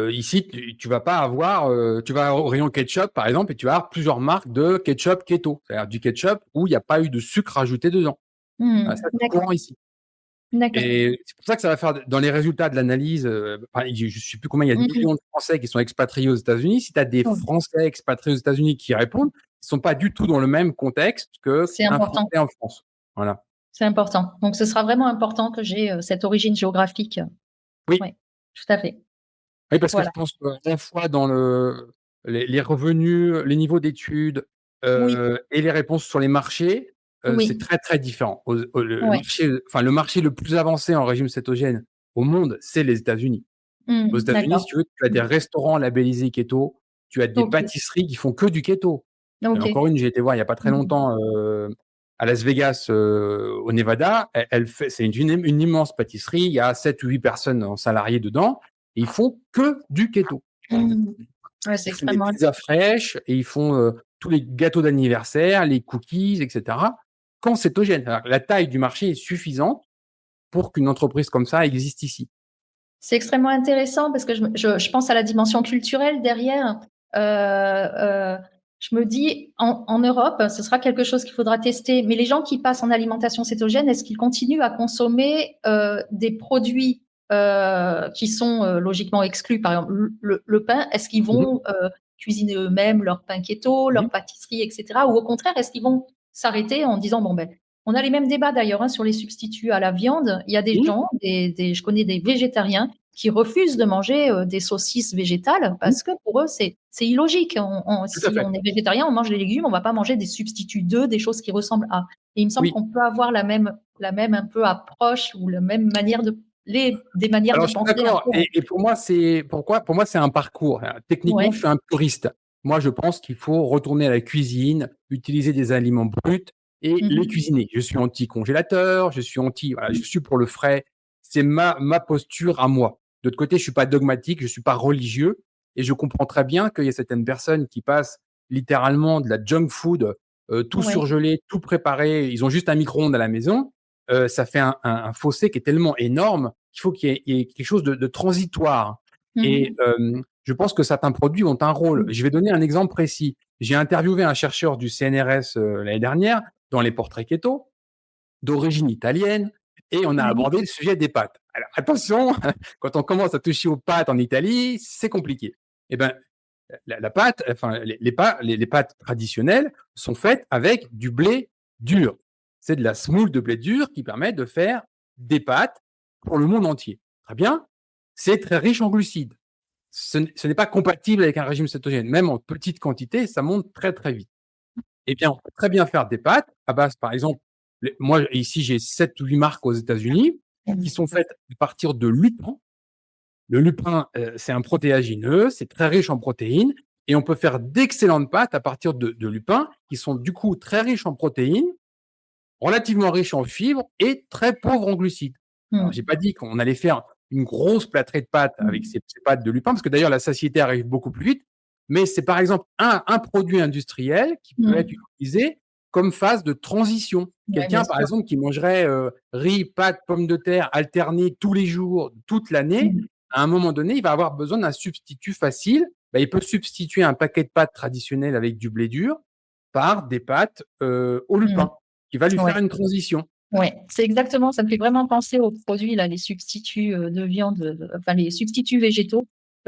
Ici, tu vas pas avoir, tu vas au rayon ketchup, par exemple, et tu vas avoir plusieurs marques de ketchup keto. C'est-à-dire du ketchup où il n'y a pas eu de sucre rajouté dedans. Voilà, Mmh. ça, c'est D'accord, courant ici. d'accord. Et c'est pour ça que ça va faire dans les résultats de l'analyse, enfin, je ne sais plus combien il y a de Mmh. millions de Français qui sont expatriés aux États-Unis. Si tu as des Oui, Français expatriés aux États-Unis qui répondent, ils sont pas du tout dans le même contexte c'est qu'un important, Français en France. Voilà. c'est important. Donc ce sera vraiment important que j'ai, cette origine géographique. Oui, Oui, tout à fait. oui, parce que je Voilà. pense qu'à la fois dans les revenus, les niveaux d'études, Oui, et les réponses sur les marchés, c'est oui, très, très différent. ouais. Le marché le plus avancé en régime cétogène au monde, c'est les États-Unis. Aux États-Unis, si D'accord. tu veux, tu as des Mmh. restaurants labellisés keto, tu as des OK, pâtisseries qui font que du keto. OK. Encore une, j'ai été voir il y a pas très Mmh. longtemps, à Las Vegas, au Nevada. Elle fait c'est une immense pâtisserie, il y a 7 ou 8 personnes en salariés dedans et ils font que du keto. Mmh. Ouais, c'est Ils font des extrêmement pizzas intéressant. fraîches et ils font, tous les gâteaux d'anniversaire, les cookies, et cetera, quand cétogène. Alors la taille du marché est suffisante pour qu'une entreprise comme ça existe ici. C'est extrêmement intéressant parce que je pense à la dimension culturelle derrière. Je me dis, en Europe, ce sera quelque chose qu'il faudra tester. Mais les gens qui passent en alimentation cétogène, est-ce qu'ils continuent à consommer des produits qui sont logiquement exclus? Par exemple, le pain, est-ce qu'ils Mmh mh. vont cuisiner eux-mêmes leur pain keto, Mmh. leur pâtisserie, etc. Ou au contraire, est-ce qu'ils vont s'arrêter en disant, bon ben, on a les mêmes débats d'ailleurs hein, sur les substituts à la viande. Il y a des Mmh. gens, je connais des végétariens qui refusent de manger des saucisses végétales Mmh. parce que pour eux, c'est illogique. Tout à Si fait. on est végétarien, on mange des légumes, on va pas manger des substituts d'eux, des choses qui ressemblent à. Et il me semble Oui. qu'on peut avoir la même un peu approche ou la même manière des manières Alors, de je suis penser un d'accord peu. et pour moi, c'est un parcours. Techniquement, Ouais. je suis un puriste. Moi, je pense qu'il faut retourner à la cuisine, utiliser des aliments bruts et les Mhm. cuisiner. Je suis anti-congélateur, je suis anti voilà, je suis pour le frais. C'est ma posture à moi. De l'autre côté, je suis pas dogmatique, je suis pas religieux et je comprends très bien qu'il y a certaines personnes qui passent littéralement de la junk food, tout Ouais. surgelé, tout préparé. Ils ont juste un micro-ondes à la maison ça fait un fossé qui est tellement énorme qu'il faut qu'il y ait quelque chose de transitoire. Et je pense que certains produits ont un rôle. Je vais donner un exemple précis. J'ai interviewé un chercheur du CNRS l'année dernière dans les portraits keto, d'origine italienne, et on a Oui. abordé le sujet des pâtes. Alors attention, quand on commence à toucher aux pâtes en Italie, c'est compliqué. Eh ben, la pâte, enfin les pâtes traditionnelles sont faites avec du blé dur. C'est de la semoule de blé dur qui permet de faire des pâtes pour le monde entier. Très bien. C'est très riche en glucides. Ce n'est pas compatible avec un régime cétogène. Même en petite quantité, ça monte très très vite. Eh bien, on peut très bien faire des pâtes à base, par exemple, moi ici j'ai 7 ou 8 marques aux États-Unis qui sont faites à partir de lupin. Le lupin, c'est un protéagineux, c'est très riche en protéines et on peut faire d'excellentes pâtes à partir de lupin qui sont du coup très riches en protéines, relativement riches en fibres et très pauvres en glucides. Alors, j'ai pas dit qu'on allait faire une grosse plâtrée de pâtes avec ces pâtes de lupin, parce que d'ailleurs la satiété arrive beaucoup plus vite, mais c'est par exemple un produit industriel qui peut être utilisé comme phase de transition. Ouais, bien Quelqu'un, par sûr. exemple, qui mangerait riz, pâtes, pommes de terre alternés tous les jours, toute l'année, à un moment donné, il va avoir besoin d'un substitut facile. Ben, il peut substituer un paquet de pâtes traditionnel avec du blé dur par des pâtes au lupin, qui va lui Ouais. faire une transition. Ouais, c'est exactement, ça me fait vraiment penser aux produits là, les substituts, de viande, enfin les substituts végétaux,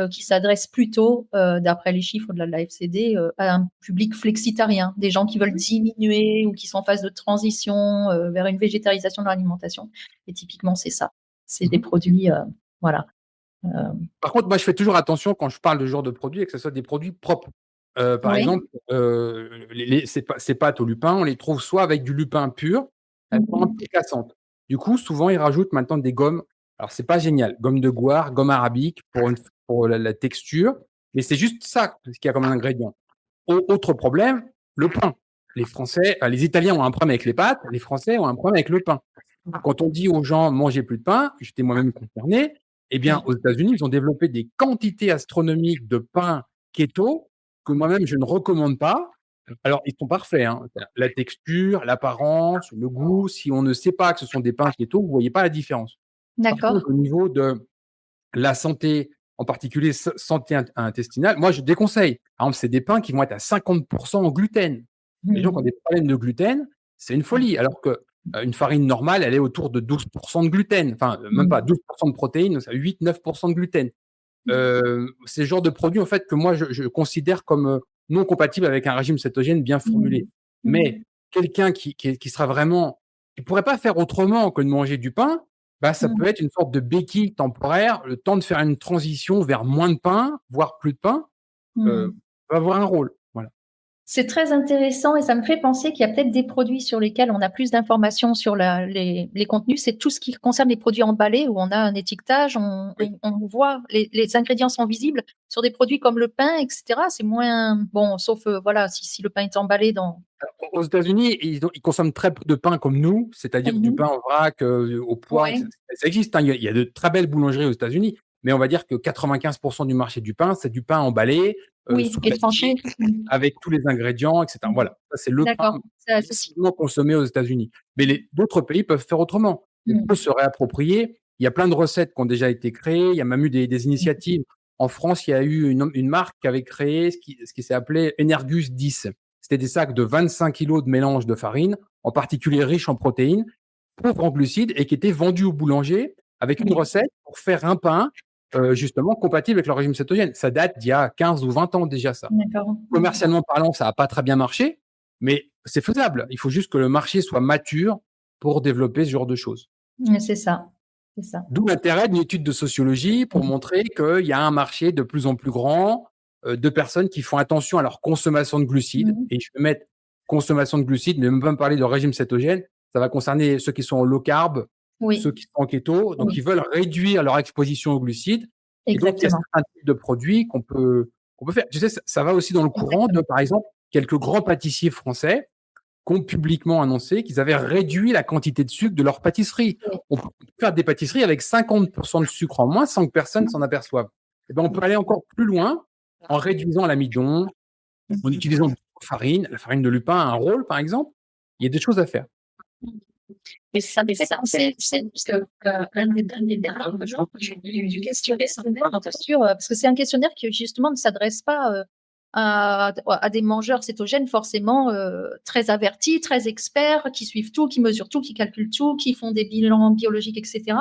qui s'adressent plutôt, d'après les chiffres de la FCD, à un public flexitarien. Des gens qui veulent diminuer ou qui sont en phase de transition, vers une végétarisation de l'alimentation et typiquement, c'est ça. C'est des produits, voilà, heu Par contre, moi, je fais toujours attention quand je parle de ce genre de produits et que ce soit des produits propres. Par oui. exemple, ces pâtes au lupin, on les trouve soit avec du lupin pur, elles sont un peu cassantes. Du coup, souvent, ils rajoutent maintenant des gommes. Alors, c'est pas génial, gomme de goire, gomme arabique pour la texture, mais c'est juste ça ce qu'il y a comme ingrédient. Autre problème, le pain. Les Italiens ont un problème avec les pâtes, les Français ont un problème avec le pain. Quand on dit aux gens mangez plus de pain, j'étais moi-même concerné, eh bien, aux États-Unis, ils ont développé des quantités astronomiques de pain keto que moi-même je ne recommande pas. Alors, ils sont parfaits, hein. La texture, l'apparence, le goût. Si on ne sait pas que ce sont des pains keto, vous ne voyez pas la différence. Par contre, D'accord. au niveau de la santé, en particulier santé intestinale, moi, je déconseille. Par exemple, c'est des pains qui vont être à 50% en gluten. Les gens qui ont des problèmes de gluten, c'est une folie. Alors que une farine normale, elle est autour de 12% de gluten. Enfin, même pas 12% de protéines, ça 8-9% de gluten. C'est le genre de produit, en fait, que moi, je considère comme non compatible avec un régime cétogène bien formulé. Mais quelqu'un qui sera vraiment, qui pourrait pas faire autrement que de manger du pain, bah, ça peut être une sorte de béquille temporaire, le temps de faire une transition vers moins de pain, voire plus de pain, va avoir un rôle. Voilà. C'est très intéressant et ça me fait penser qu'il y a peut-être des produits sur lesquels on a plus d'informations sur les contenus. C'est tout ce qui concerne les produits emballés où on a un étiquetage, Oui. on voit les ingrédients sont visibles. Sur des produits comme le pain, et cetera, c'est moins bon, sauf, voilà, si le pain est emballé dans Aux États-Unis, ils consomment très peu de pain comme nous, c'est-à-dire du pain en vrac, au poids, ouais, ça existe, hein, il y a de très belles boulangeries aux États-Unis, mais on va dire que 95% du marché du pain, c'est du pain emballé, oui sous et tranché. plastique, avec tous les ingrédients et cetera. Voilà, ça c'est le pain D'accord, c'est associé. massivement consommé aux États-Unis. Mais d'autres pays peuvent faire autrement. On peut se réapproprier. Il y a plein de recettes qui ont déjà été créées, il y a même eu des initiatives. En France, il y a eu une marque qui avait créé ce qui s'est appelé Energus 10. C'était des sacs de 25 kilos de mélange de farine, en particulier riche en protéines, pauvre en glucides, et qui étaient vendus au boulanger avec une recette pour faire un pain justement compatible avec le régime cétogène. Ça date d'il y a 15 ou 20 ans déjà, ça. D'accord. Commercialement parlant, ça n'a pas très bien marché, mais c'est faisable. Il faut juste que le marché soit mature pour développer ce genre de choses. C'est ça, c'est ça. D'où l'intérêt d'une étude de sociologie pour montrer qu'il y a un marché de plus en plus grand de personnes qui font attention à leur consommation de glucides. Et je vais mettre consommation de glucides, mais même pas me parler de régime cétogène. Ça va concerner ceux qui sont en low carb, ceux Oui, qui sont en keto, donc oui, ils veulent réduire leur exposition aux glucides. Et donc, il y a exactement, certains types de produits qu'on peut faire. Tu sais, ça va aussi dans le courant de, exactement. par exemple, quelques grands pâtissiers français qui ont publiquement annoncé qu'ils avaient réduit la quantité de sucre de leur pâtisserie. Oui. On peut faire des pâtisseries avec 50% de sucre en moins sans que personne s'en aperçoive. Et ben, on peut aller encore plus loin en réduisant l'amidon, en utilisant d'autres farines. La farine de lupin a un rôle, par exemple. Il y a des choses à faire. Mais ça me fait penser, tu sais, parce que un des derniers jours, j'ai lu du questionnaire sur, parce que c'est un questionnaire qui justement ne s'adresse pas à des mangeurs cétogènes forcément très avertis, très experts, qui suivent tout, qui mesurent tout, qui calculent tout, qui font des bilans biologiques, etc.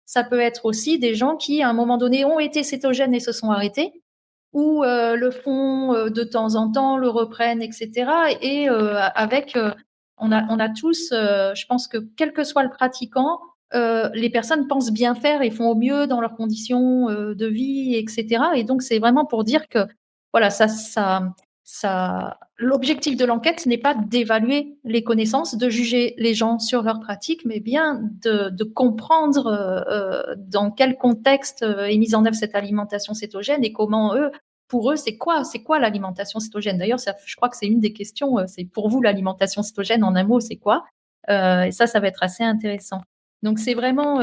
Ça peut être aussi des gens qui, à un moment donné, ont été cétogènes et se sont arrêtés, ou le font de temps en temps, le reprennent, etc. Et avec on a tous, je pense que quel que soit le pratiquant, les personnes pensent bien faire et font au mieux dans leurs conditions de vie, etc. Et donc, c'est vraiment pour dire que, voilà, l'objectif de l'enquête n'est pas d'évaluer les connaissances, de juger les gens sur leurs pratiques, mais bien de comprendre dans quel contexte est mise en œuvre cette alimentation cétogène et comment pour eux, c'est quoi l'alimentation cétogène? D'ailleurs, je crois que c'est une des questions. C'est pour vous l'alimentation cétogène en un mot, c'est quoi? Et ça va être assez intéressant. Donc c'est vraiment,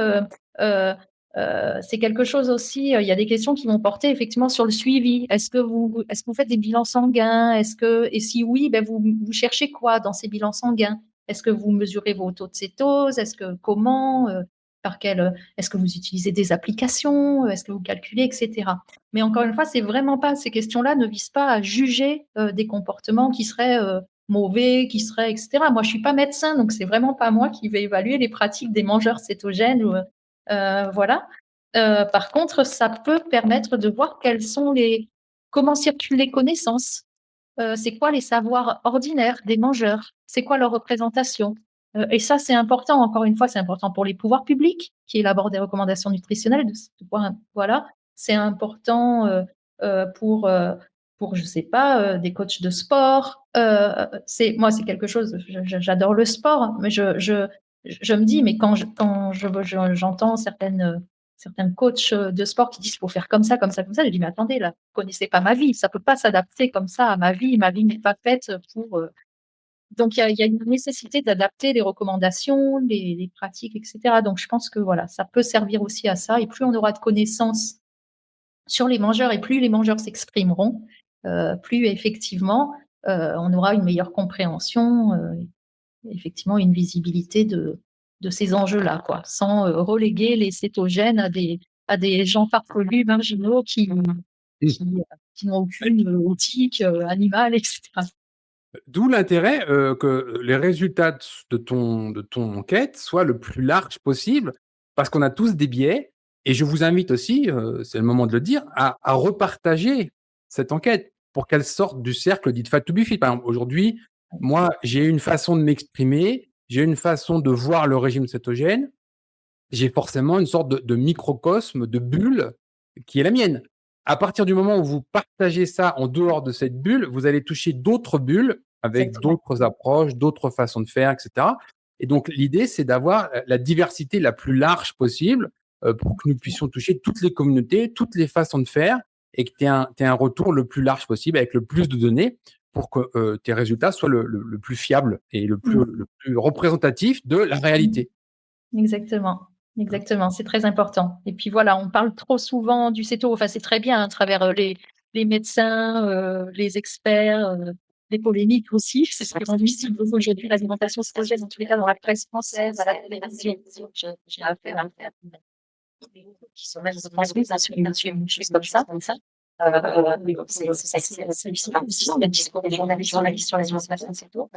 c'est quelque chose aussi. Il y a des questions qui vont porter effectivement sur le suivi. Est-ce que vous faites des bilans sanguins? Et si oui, ben vous cherchez quoi dans ces bilans sanguins? Est-ce que vous mesurez vos taux de cétose? Comment? Est-ce que vous utilisez des applications? Est-ce que vous calculez, etc. Mais encore une fois, c'est vraiment pas, ces questions-là ne visent pas à juger des comportements qui seraient mauvais, qui seraient, etc. Moi, je suis pas médecin, donc c'est vraiment pas moi qui vais évaluer les pratiques des mangeurs cétogènes. Voilà. Par contre, ça peut permettre de voir comment circulent les connaissances. C'est quoi les savoirs ordinaires des mangeurs? C'est quoi leur représentation? Et ça, c'est important. Encore une fois, c'est important pour les pouvoirs publics qui élaborent des recommandations nutritionnelles. Voilà, c'est important pour je sais pas, des coachs de sport. Moi, c'est quelque chose. J'adore le sport, mais je me dis, mais j'entends certains coachs de sport qui disent qu'il faut faire comme ça, comme ça, comme ça. Je dis, mais attendez, là, vous connaissez pas ma vie. Ça peut pas s'adapter comme ça à ma vie. Ma vie n'est pas faite pour. Donc, il y a une nécessité d'adapter les recommandations, les pratiques, etc. Donc, je pense que voilà, ça peut servir aussi à ça. Et plus on aura de connaissances sur les mangeurs et plus les mangeurs s'exprimeront, plus effectivement, on aura une meilleure compréhension, effectivement, une visibilité de ces enjeux-là, quoi, sans reléguer les cétogènes à des gens farfelus, marginaux qui n'ont aucune éthique animale, etc. D'où l'intérêt que les résultats de ton enquête soient le plus large possible, parce qu'on a tous des biais. Et je vous invite aussi, c'est le moment de le dire, à repartager cette enquête pour qu'elle sorte du cercle d'It Fat to Be Fit. Par exemple, aujourd'hui, moi, j'ai une façon de m'exprimer, j'ai une façon de voir le régime cétogène, j'ai forcément une sorte de microcosme, de bulle qui est la mienne. À partir du moment où vous partagez ça en dehors de cette bulle, vous allez toucher d'autres bulles avec Exactement. d'autres approches, d'autres façons de faire, etc. Et donc, l'idée, c'est d'avoir la diversité la plus large possible pour que nous puissions toucher toutes les communautés, toutes les façons de faire et que tu aies un retour le plus large possible avec le plus de données pour que tes résultats soient le plus fiables et le plus représentatif de la réalité. Exactement. Exactement, c'est très important. Et puis voilà, on parle trop souvent du céto, enfin c'est très bien à travers les médecins, les experts, les polémiques aussi. C'est ce qui rend visible aujourd'hui l'alimentation cétogène, en tous les cas dans la presse française, à la télévision. J'ai affaire à qui sont même transmises sur une chose comme ça. C'est hallucinant aussi, le discours des journalistes sur l'alimentation céto.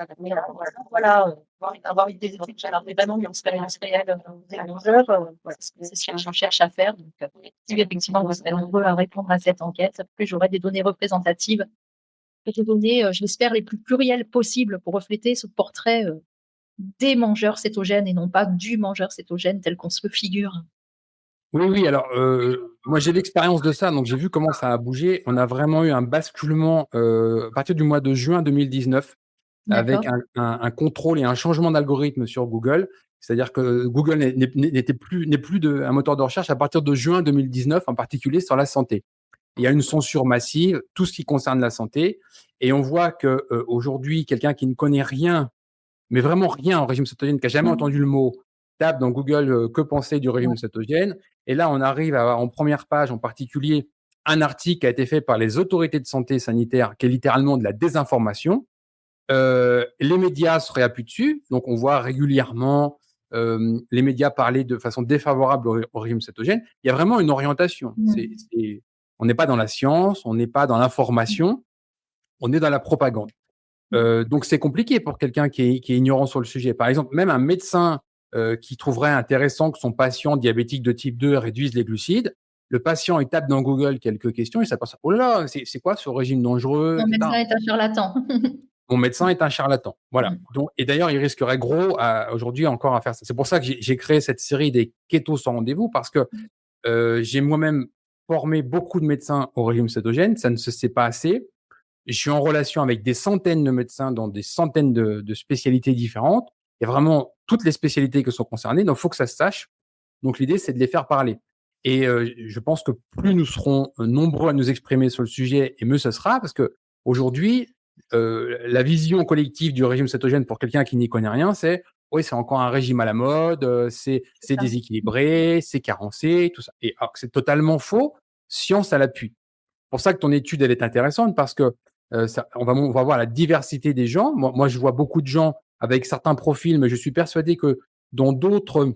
Voilà, avoir une des études, alors vraiment une expérience réelle des mangeurs, voilà, c'est ce qu'on cherche à faire. Donc, si effectivement vous serez nombreux à répondre à cette enquête, plus j'aurai des données représentatives, des données, je l'espère, les plus plurielles possibles pour refléter ce portrait des mangeurs cétogènes et non pas du mangeur cétogène tel qu'on se le figure. Oui, oui, alors moi j'ai l'expérience de ça, donc j'ai vu comment ça a bougé. On a vraiment eu un basculement à partir du mois de juin 2019 avec D'accord. un contrôle et un changement d'algorithme sur Google. C'est-à-dire que Google n'est plus un moteur de recherche à partir de juin 2019, en particulier sur la santé. Il y a une censure massive, tout ce qui concerne la santé, et on voit que aujourd'hui, quelqu'un qui ne connaît rien, mais vraiment rien au régime cétogène, qui a jamais entendu le mot, tape dans Google que penser du régime cétogène. Et là, on arrive à avoir en première page, en particulier, un article qui a été fait par les autorités de santé sanitaire, qui est littéralement de la désinformation. Les médias se réappuient dessus, donc on voit régulièrement les médias parlaient de façon défavorable au régime cétogène. Il y a vraiment une orientation. On n'est pas dans la science, on n'est pas dans l'information, on est dans la propagande. Donc c'est compliqué pour quelqu'un qui est ignorant sur le sujet. Par exemple, même un médecin qui trouverait intéressant que son patient diabétique de type 2 réduise les glucides, le patient, il tape dans Google quelques questions, il s'aperçoit, oh là là, c'est quoi ce régime dangereux, Mon etc. médecin est un charlatan. Mon médecin est un charlatan. Voilà. Donc, et d'ailleurs, il risquerait gros aujourd'hui encore à faire ça. C'est pour ça que j'ai créé cette série des Keto sans rendez-vous, parce que j'ai moi-même formé beaucoup de médecins au régime cétogène. Ça ne se sait pas assez. Je suis en relation avec des centaines de médecins dans des centaines de spécialités différentes. Il y a vraiment toutes les spécialités qui sont concernées. Donc, il faut que ça se sache. Donc, l'idée, c'est de les faire parler. Et je pense que plus nous serons nombreux à nous exprimer sur le sujet, et mieux ce sera, parce que aujourd'hui, la vision collective du régime cétogène pour quelqu'un qui n'y connaît rien, c'est oui, c'est encore un régime à la mode, c'est déséquilibré, c'est carencé, tout ça. Et alors que c'est totalement faux, science à l'appui. C'est pour ça que ton étude, elle est intéressante, parce que on va voir la diversité des gens. Moi, je vois beaucoup de gens avec certains profils, mais je suis persuadé que dans d'autres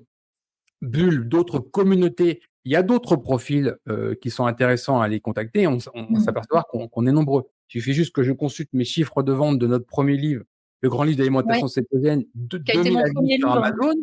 bulles, d'autres communautés, il y a d'autres profils qui sont intéressants à aller contacter. On s'aperçoit qu'on est nombreux. Il suffit juste que je consulte mes chiffres de vente de notre premier livre, le grand livre Ouais, d'alimentation cétogène, qui a été 2000 mon avis premier sur livre. Amazon.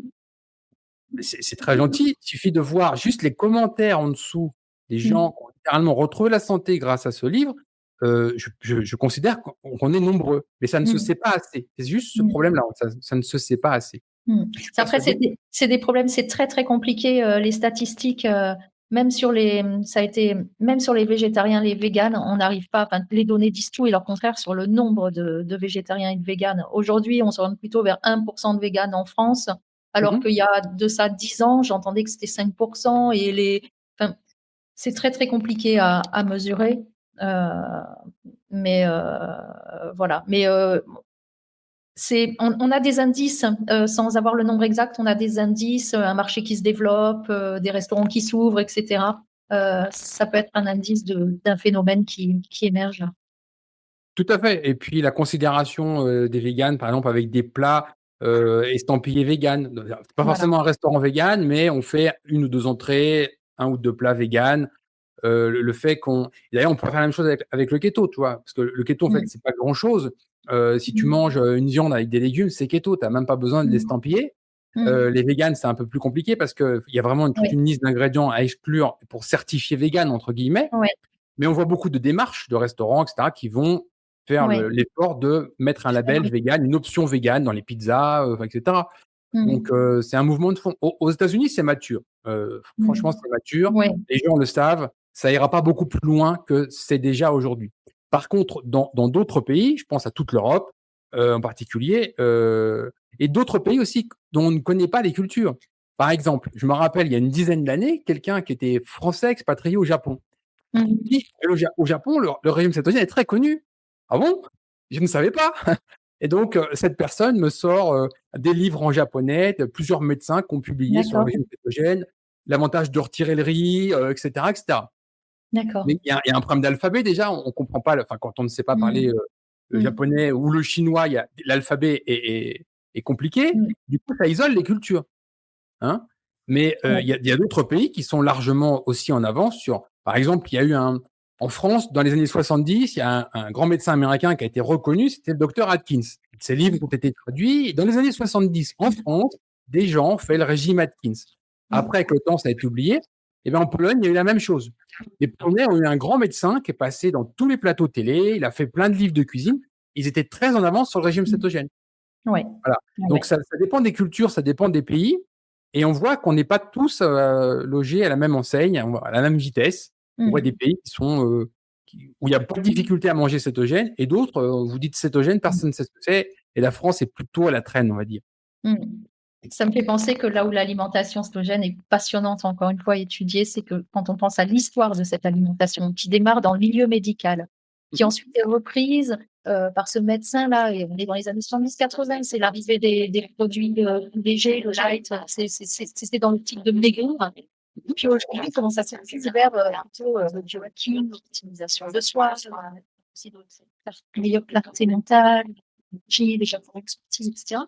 C'est très gentil. Il suffit de voir juste les commentaires en dessous des gens qui ont littéralement retrouvé la santé grâce à ce livre. Je considère qu'on est nombreux, mais ça ne se sait pas assez. C'est juste ce problème-là, ça ne se sait pas assez. Je suis Après, persuadé. c'est des problèmes, c'est très très compliqué, les statistiques, même sur les, ça a été, même sur les végétariens, les véganes, on n'arrive pas, enfin, les données disent tout et leur contraire sur le nombre de végétariens et de véganes. Aujourd'hui, on se rend plutôt vers 1% de véganes en France, alors Mhm. qu'il y a de ça 10 ans, j'entendais que c'était 5% enfin, c'est très très compliqué à mesurer. Euh, mais voilà. Mais on a des indices, sans avoir le nombre exact, on a des indices, un marché qui se développe, des restaurants qui s'ouvrent, etc. Ça peut être un indice d'un phénomène qui émerge. Tout à fait. Et puis la considération des véganes, par exemple, avec des plats estampillés véganes. C'est pas Voilà. forcément un restaurant vegan, mais on fait une ou deux entrées, un ou deux plats véganes. Le fait qu'on. D'ailleurs, on pourrait faire la même chose avec le keto, tu vois, parce que le keto, en fait, Mm. c'est pas grand-chose. Si tu Mm. manges une viande avec des légumes, c'est keto. Tu n'as même pas besoin de Mm. l'estampiller. Mm. Les véganes, c'est un peu plus compliqué parce qu'il y a vraiment toute Ouais. une liste d'ingrédients à exclure pour certifier vegan, entre guillemets. Ouais. Mais on voit beaucoup de démarches de restaurants, etc., qui vont faire Ouais. l'effort de mettre un label Oui. vegan, une option vegan dans les pizzas, etc. Donc, Mm. c'est un mouvement de fond. Aux États-Unis, c'est mature. Mm. Franchement, c'est mature. Ouais. Les gens le savent. Ça ira pas beaucoup plus loin que c'est déjà aujourd'hui. Par contre, dans d'autres pays, je pense à toute l'Europe en particulier, et d'autres pays aussi dont on ne connaît pas les cultures. Par exemple, je me rappelle, il y a une dizaine d'années, quelqu'un qui était français expatrié au Japon. Mm. Dit, au Japon, le régime cétogène est très connu. Ah bon? Je ne savais pas. Et donc, cette personne me sort des livres en japonais de plusieurs médecins qui ont publié sur le D'accord. régime cétogène, l'avantage de retirer le riz, etc., etc. D'accord. Mais il y a un problème d'alphabet déjà, on ne comprend pas, enfin, quand on ne sait pas parler Mm. le Mm. japonais ou le chinois, l'alphabet est compliqué. Mm. Du coup, ça isole les cultures. Hein. Mais Ouais. il y a d'autres pays qui sont largement aussi en avance sur. Par exemple, il y a eu en France, dans les années 70, il y a un grand médecin américain qui a été reconnu, c'était le docteur Atkins. Ses livres ont été traduits. Et dans les années 70, en France, des gens ont fait le régime Atkins. Après, avec le temps, ça a été oublié. Et bien, en Pologne, il y a eu la même chose. Les Polonais ont eu un grand médecin qui est passé dans tous les plateaux télé. Il a fait plein de livres de cuisine. Ils étaient très en avance sur le régime cétogène. Ouais. Voilà. Donc, Ouais. ça dépend des cultures, ça dépend des pays. Et on voit qu'on n'est pas tous logés à la même enseigne, à la même vitesse. On voit des Mm. pays où il y a pas de difficulté à manger cétogène, et d'autres, vous dites cétogène, personne ne sait ce que c'est. Et la France est plutôt à la traîne, on va dire. Mm. Ça me fait penser que là où l'alimentation cétogène est passionnante, encore une fois, à étudier, c'est que quand on pense à l'histoire de cette alimentation, qui démarre dans le milieu médical, qui Mhm. ensuite est reprise par ce médecin-là, et on est dans les années 70-80, c'est l'arrivée des produits légers, le light, c'était dans le type de maigrir. Puis aujourd'hui, comment ça s'est vers plutôt le biohacking, l'optimisation de soi, aussi d'autres meilleure clarté mentale, les gens pour expertise, etc.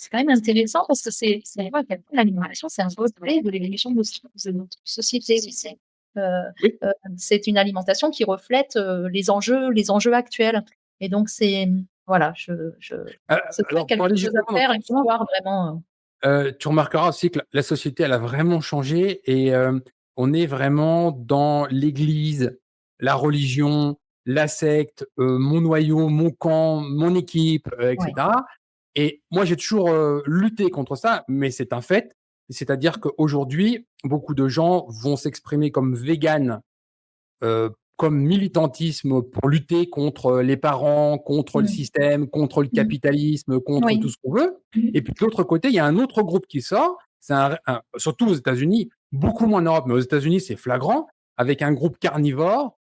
C'est quand même intéressant parce que c'est vrai à quel point l'alimentation, c'est un volet de l'évolution de notre société aussi. Heu Oui. c'est une alimentation qui reflète, les enjeux actuels et donc c'est, voilà, ce serait Alors pour quelque aller chose à justement dans faire ton et sens, pouvoir vraiment, tu remarqueras aussi que la société, elle a vraiment changé et on est vraiment dans l'église, la religion, la secte, mon noyau, mon camp, mon équipe, et ouais. cetera. Et moi, j'ai toujours, lutté contre ça, mais c'est un fait. C'est-à-dire qu'aujourd'hui, beaucoup de gens vont s'exprimer comme véganes, comme militantisme pour lutter contre les parents, contre le Mmh. système, contre le Mmh. capitalisme, contre tout Oui. ce qu'on veut. Mmh. Et puis de l'autre côté, il y a un autre groupe qui sort, c'est surtout aux États-Unis, beaucoup moins en Europe, mais aux États-Unis, c'est flagrant, avec un groupe carnivore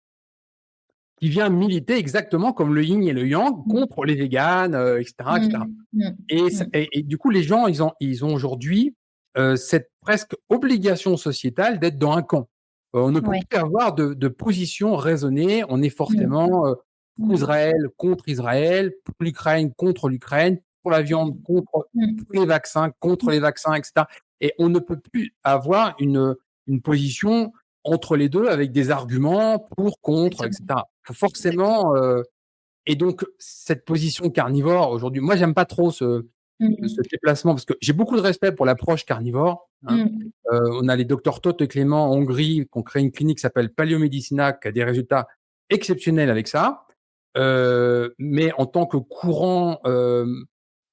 qui vient militer exactement comme le yin et le yang Mmh. contre les véganes, et cetera, et cetera. Mmh. Mmh. Mmh. Et du coup, les gens, ils ont aujourd'hui cette presque obligation sociétale d'être dans un camp. On ne peut Ouais. plus avoir de position raisonnée. On est Mmh. forcément pour Mmh. Israël, contre Israël, pour l'Ukraine, contre l'Ukraine, pour la viande, Mmh. pour les vaccins, contre les vaccins, etc. Et on ne peut plus avoir une position entre les deux avec des arguments pour, contre, Exactement, etc. Il faut exactement. forcément. Et donc, cette position carnivore aujourd'hui, moi, j'aime pas trop ce Mmh. déplacement parce que j'ai beaucoup de respect pour l'approche carnivore, hein. Mmh. On a les docteurs Todt et Clément en Hongrie qui ont créé une clinique qui s'appelle Paléomedicina, qui a des résultats exceptionnels avec ça. Mais en tant que courant,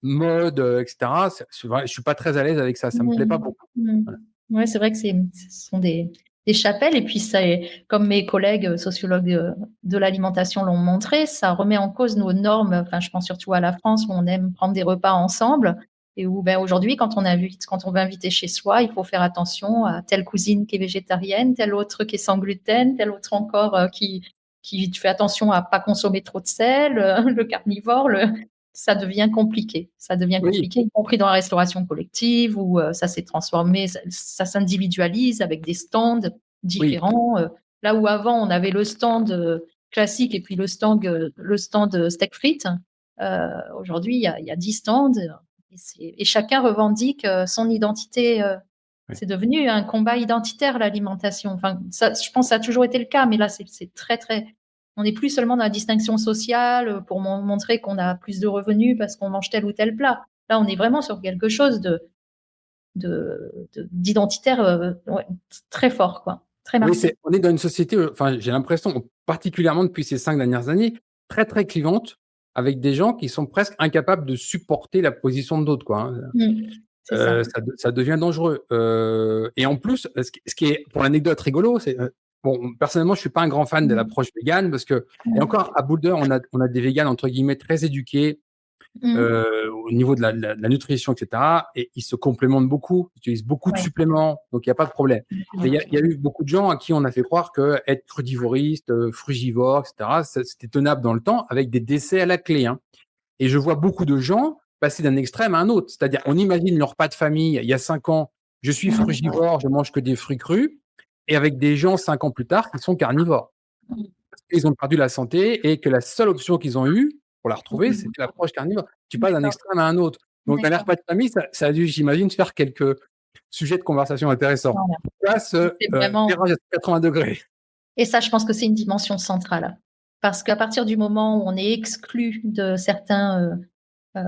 mode, et cetera, c'est vrai, je suis pas très à l'aise avec ça. Ça me plaît pas Mmh. beaucoup. Mmh. Voilà. Ouais, c'est vrai que ce sont des chapelles et puis c'est comme mes collègues, sociologues, de l'alimentation l'ont montré, ça remet en cause nos normes. Enfin, je pense surtout à la France où on aime prendre des repas ensemble et où, ben, aujourd'hui, quand on veut inviter chez soi, il faut faire attention à telle cousine qui est végétarienne, telle autre qui est sans gluten, telle autre encore, qui tu fais attention à pas consommer trop de sel, le carnivore, le ça devient compliqué. Ça devient Oui, compliqué, y compris dans la restauration collective où, ça s'est transformé, ça s'individualise avec des stands oui, différents, là où avant on avait le stand, classique et puis le stand, steak frites, aujourd'hui il y a 10 stands, et chacun revendique, son identité, oui. c'est devenu un combat identitaire l'alimentation. Enfin ça, je pense que ça a toujours été le cas, mais là c'est très, très on n'est plus seulement dans la distinction sociale, pour montrer qu'on a plus de revenus parce qu'on mange tel ou tel plat. Là, on est vraiment sur quelque chose d'identitaire, ouais, très fort, quoi, très Oui, marqué. on est dans une société, enfin, j'ai l'impression, particulièrement depuis ces 5 dernières années, très, très clivante, avec des gens qui sont presque incapables de supporter la position de d'autres, quoi, hein. Mmh. C'est ça. Ça devient dangereux, et en plus, ce qui est pour l'anecdote rigolo, c'est, bon, personnellement, je suis pas un grand fan de Mmh. l'approche végane parce que et Mmh. encore à Boulder, on a des véganes entre guillemets «très éduqués», Mmh. au niveau de la nutrition, et cetera, et ils se complémentent beaucoup, ils utilisent beaucoup de Ouais. suppléments, donc il y a pas de problème. Mais Mmh. il y a eu beaucoup de gens à qui on a fait croire qu'être crudivoriste, frugivore, et cetera, c'était tenable dans le temps avec des décès à la clé, hein. Et je vois beaucoup de gens passer d'un extrême à un autre. C'est-à-dire, on imagine leur repas de famille il y a 5 ans, je suis Mmh. frugivore, je mange que des fruits crus, et avec des gens 5 ans plus tard qui sont carnivores. Mmh. Ils ont perdu la santé et que la seule option qu'ils ont eue pour la retrouver, Mmh. c'était l'approche carnivore. Tu passes d'un D'accord, extrême à un autre. Donc un d'accord. repas de famille, ça a dû, j'imagine, faire quelques sujets de conversation intéressants. Voilà. Là, ce C'est vraiment virage à 80°. et ça, je pense que c'est une dimension centrale. Parce qu'à partir du moment où on est exclu de certains,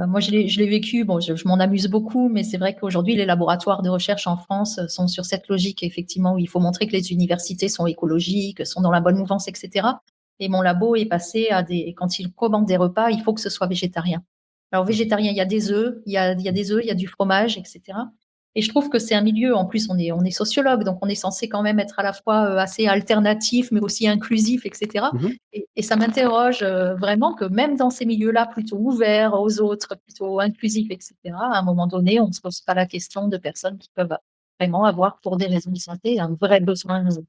moi, je l'ai vécu, bon, je m'en amuse beaucoup, mais c'est vrai qu'aujourd'hui, les laboratoires de recherche en France, sont sur cette logique, effectivement, où il faut montrer que les universités sont écologiques, sont dans la bonne mouvance, et cetera. Et mon labo est passé à des quand ils commandent des repas, il faut que ce soit végétarien. Alors végétarien, il y a des œufs, il y a des œufs, il y a du fromage, et cetera. Et je trouve que c'est un milieu, en plus, on est sociologue, donc on est censé quand même être à la fois, assez alternatif, mais aussi inclusif, et cetera. Mmh. Et ça m'interroge, vraiment que même dans ces milieux-là plutôt ouverts aux autres, plutôt inclusifs et cetera, à un moment donné, on ne se pose pas la question de personnes qui peuvent vraiment avoir, pour des raisons de santé, un vrai besoin de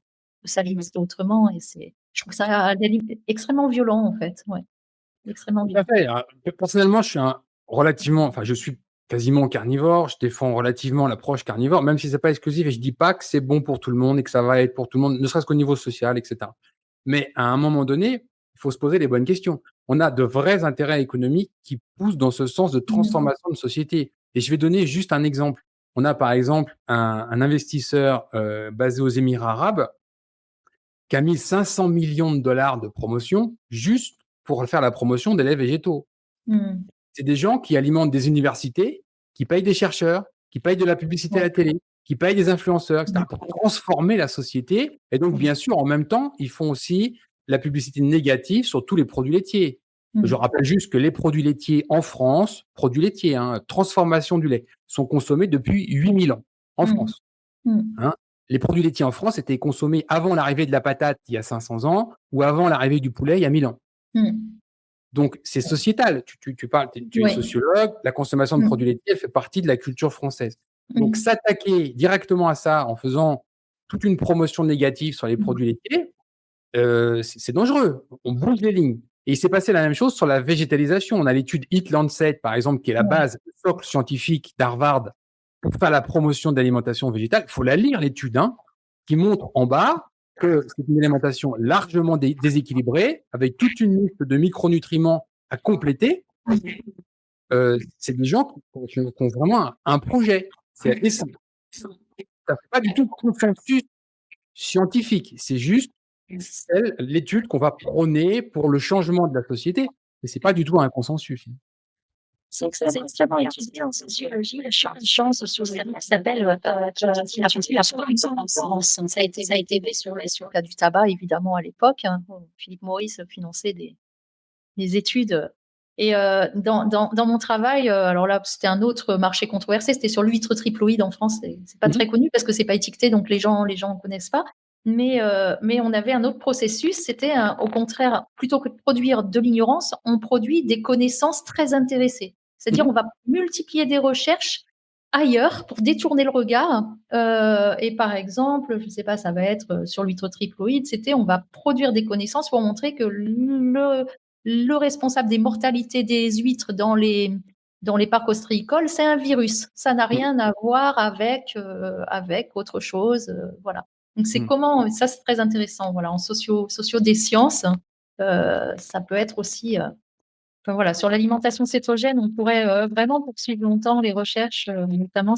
s'alimenter autrement et je trouve ça à la limite extrêmement violent, en fait, ouais, extrêmement Tout à violent. fait, personnellement, je suis je suis quasiment carnivore. Je défends relativement l'approche carnivore, même si c'est pas exclusif, et je dis pas que c'est bon pour tout le monde et que ça va être pour tout le monde, ne serait-ce qu'au niveau social, et cetera. Mais à un moment donné, il faut se poser les bonnes questions. On a de vrais intérêts économiques qui poussent dans ce sens de Mmh. transformation de société. Et je vais donner juste un exemple. On a par exemple un investisseur basé aux Émirats arabes qui a mis 500 millions de dollars de promotion juste pour faire la promotion des laits végétaux. Mmh. C'est des gens qui alimentent des universités, qui payent des chercheurs, qui payent de la publicité à Ouais. la télé, qui payent des influenceurs, etc., Mmh. pour transformer la société. Et donc, bien sûr, en même temps, ils font aussi la publicité négative sur tous les produits laitiers. Je Mmh. rappelle juste que les produits laitiers en France, produits laitiers, transformation du lait, sont consommés depuis 8000 ans en Mmh. France. Mmh. Hein. Les produits laitiers en France étaient consommés avant l'arrivée de la patate il y a 500 ans ou avant l'arrivée du poulet il y a 1000 ans. Mmh. Donc, c'est sociétal. Tu parles, tu es Oui. sociologue, la consommation de Mmh. produits laitiers, elle fait partie de la culture française. Donc, Mmh. s'attaquer directement à ça en faisant toute une promotion négative sur les Mmh. produits laitiers, c'est dangereux. On bouge les lignes. Et il s'est passé la même chose sur la végétalisation. On a l'étude Heat-Lancet, par exemple, qui est la Ouais. base, le socle scientifique d'Harvard pour faire la promotion d'alimentation végétale. Il faut la lire, l'étude, qui montre en bas que c'est une alimentation largement déséquilibrée, avec toute une liste de micronutriments à compléter. C'est des gens qui ont vraiment un projet. C'est et ça ne fait pas du tout consensus scientifique. C'est juste l'étude qu'on va prôner pour le changement de la société. Mais c'est pas du tout un consensus. C'est que ça, c'est extrêmement étudié en sociologie, le champ social qui s'appelle la population. Ça a été fait sur le cas du tabac, évidemment, à l'époque. Philippe Maurice finançait des études. Et dans mon travail, alors là, c'était un autre marché controversé, c'était sur l'huître triploïde en France. C'est pas très connu parce que c'est pas étiqueté, donc les gens connaissent pas. Mais on avait un autre processus, c'était au contraire, plutôt que de produire de l'ignorance, on produit des connaissances très intéressées. C'est-à-dire, on va multiplier des recherches ailleurs pour détourner le regard. Et par exemple, je sais pas, ça va être sur l'huître triploïde, c'était on va produire des connaissances pour montrer que le responsable des mortalités des huîtres dans les parcs ostréicoles, c'est un virus. Ça n'a rien à voir avec autre chose, voilà. Donc c'est comment ça c'est très intéressant, voilà, en socio des sciences, ça peut être aussi, enfin voilà, sur l'alimentation cétogène, on pourrait, vraiment poursuivre longtemps les recherches, notamment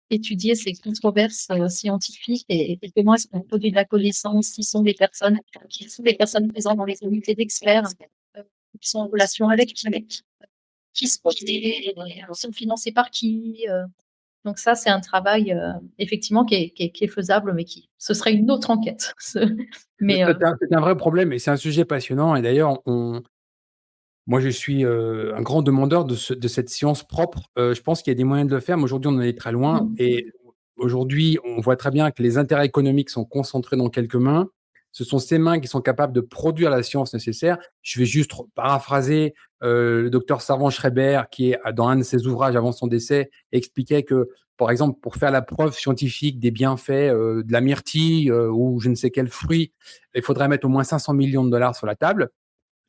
étudier ces controverses, scientifiques et comment est-ce qu'on produit de la connaissance, qui sont les personnes présentes dans les comités d'experts, qui sont en relation avec qui se sont financés par qui, donc ça, c'est un travail, effectivement qui est faisable, mais ce serait une autre enquête. Mais C'est un vrai problème et c'est un sujet passionnant. Et d'ailleurs, moi, je suis un grand demandeur de cette science propre. Je pense qu'il y a des moyens de le faire, mais aujourd'hui, on en est très loin. mmh, Et aujourd'hui, on voit très bien que les intérêts économiques sont concentrés dans quelques mains. Ce sont ces mains qui sont capables de produire la science nécessaire. Je vais juste paraphraser le docteur Servan-Schreiber, qui est dans un de ses ouvrages avant son décès, expliquait que, par exemple, pour faire la preuve scientifique des bienfaits de la myrtille ou je ne sais quel fruit, il faudrait mettre au moins 500 millions de dollars sur la table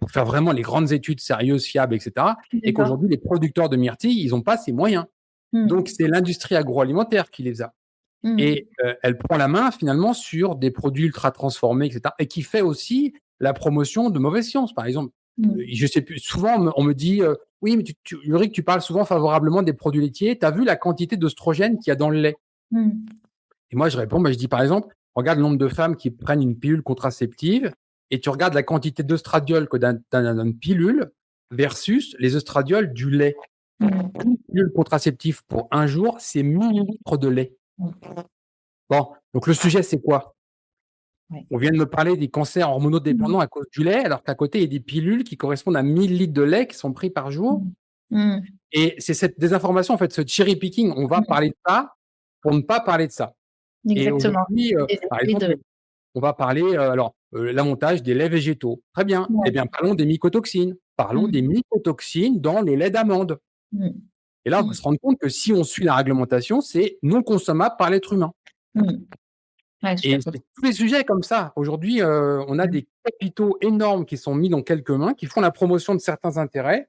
pour faire vraiment les grandes études sérieuses, fiables, etc. Et d'accord. qu'aujourd'hui, les producteurs de myrtilles, ils n'ont pas ces moyens. Donc, Mmh, c'est l'industrie agroalimentaire qui les a. mmh, Et elle prend la main finalement sur des produits ultra transformés, etc. Et qui fait aussi la promotion de mauvaises sciences. Par exemple, mmh, je sais plus, souvent on me dit oui, mais Ulrich, tu parles souvent favorablement des produits laitiers. Tu as vu la quantité d'œstrogènes qu'il y a dans le lait? mmh, Et moi, je réponds, je dis par exemple, regarde le nombre de femmes qui prennent une pilule contraceptive et tu regardes la quantité d'œstradiol que d'une pilule versus les œstradiols du lait. mmh, Une pilule contraceptive pour un jour, c'est 1000 litres de lait. Bon, donc le sujet, c'est quoi? ouais. On vient de me parler des cancers Mmh, hormonodépendants à cause du lait, alors qu'à côté, il y a des pilules qui correspondent à 1000 litres de lait qui sont pris par jour. mmh, mmh, Et c'est cette désinformation, en fait, ce cherry picking. On va mmh, parler de ça pour ne pas parler de ça. Et exactement. aujourd'hui, Des par effets exemple, de on va parler, l'amontage des laits végétaux. Très bien. Eh ouais. bien, parlons des mycotoxines. Parlons des Mmh, mycotoxines dans le lait d'amande. mmh, Et là, on va mmh, se rendre compte que si on suit la réglementation, c'est non consommable par l'être humain. mmh. Ouais, tout à Et fait. c'est tous les sujets comme ça. Aujourd'hui, on a Mmh, des capitaux énormes qui sont mis dans quelques mains, qui font la promotion de certains intérêts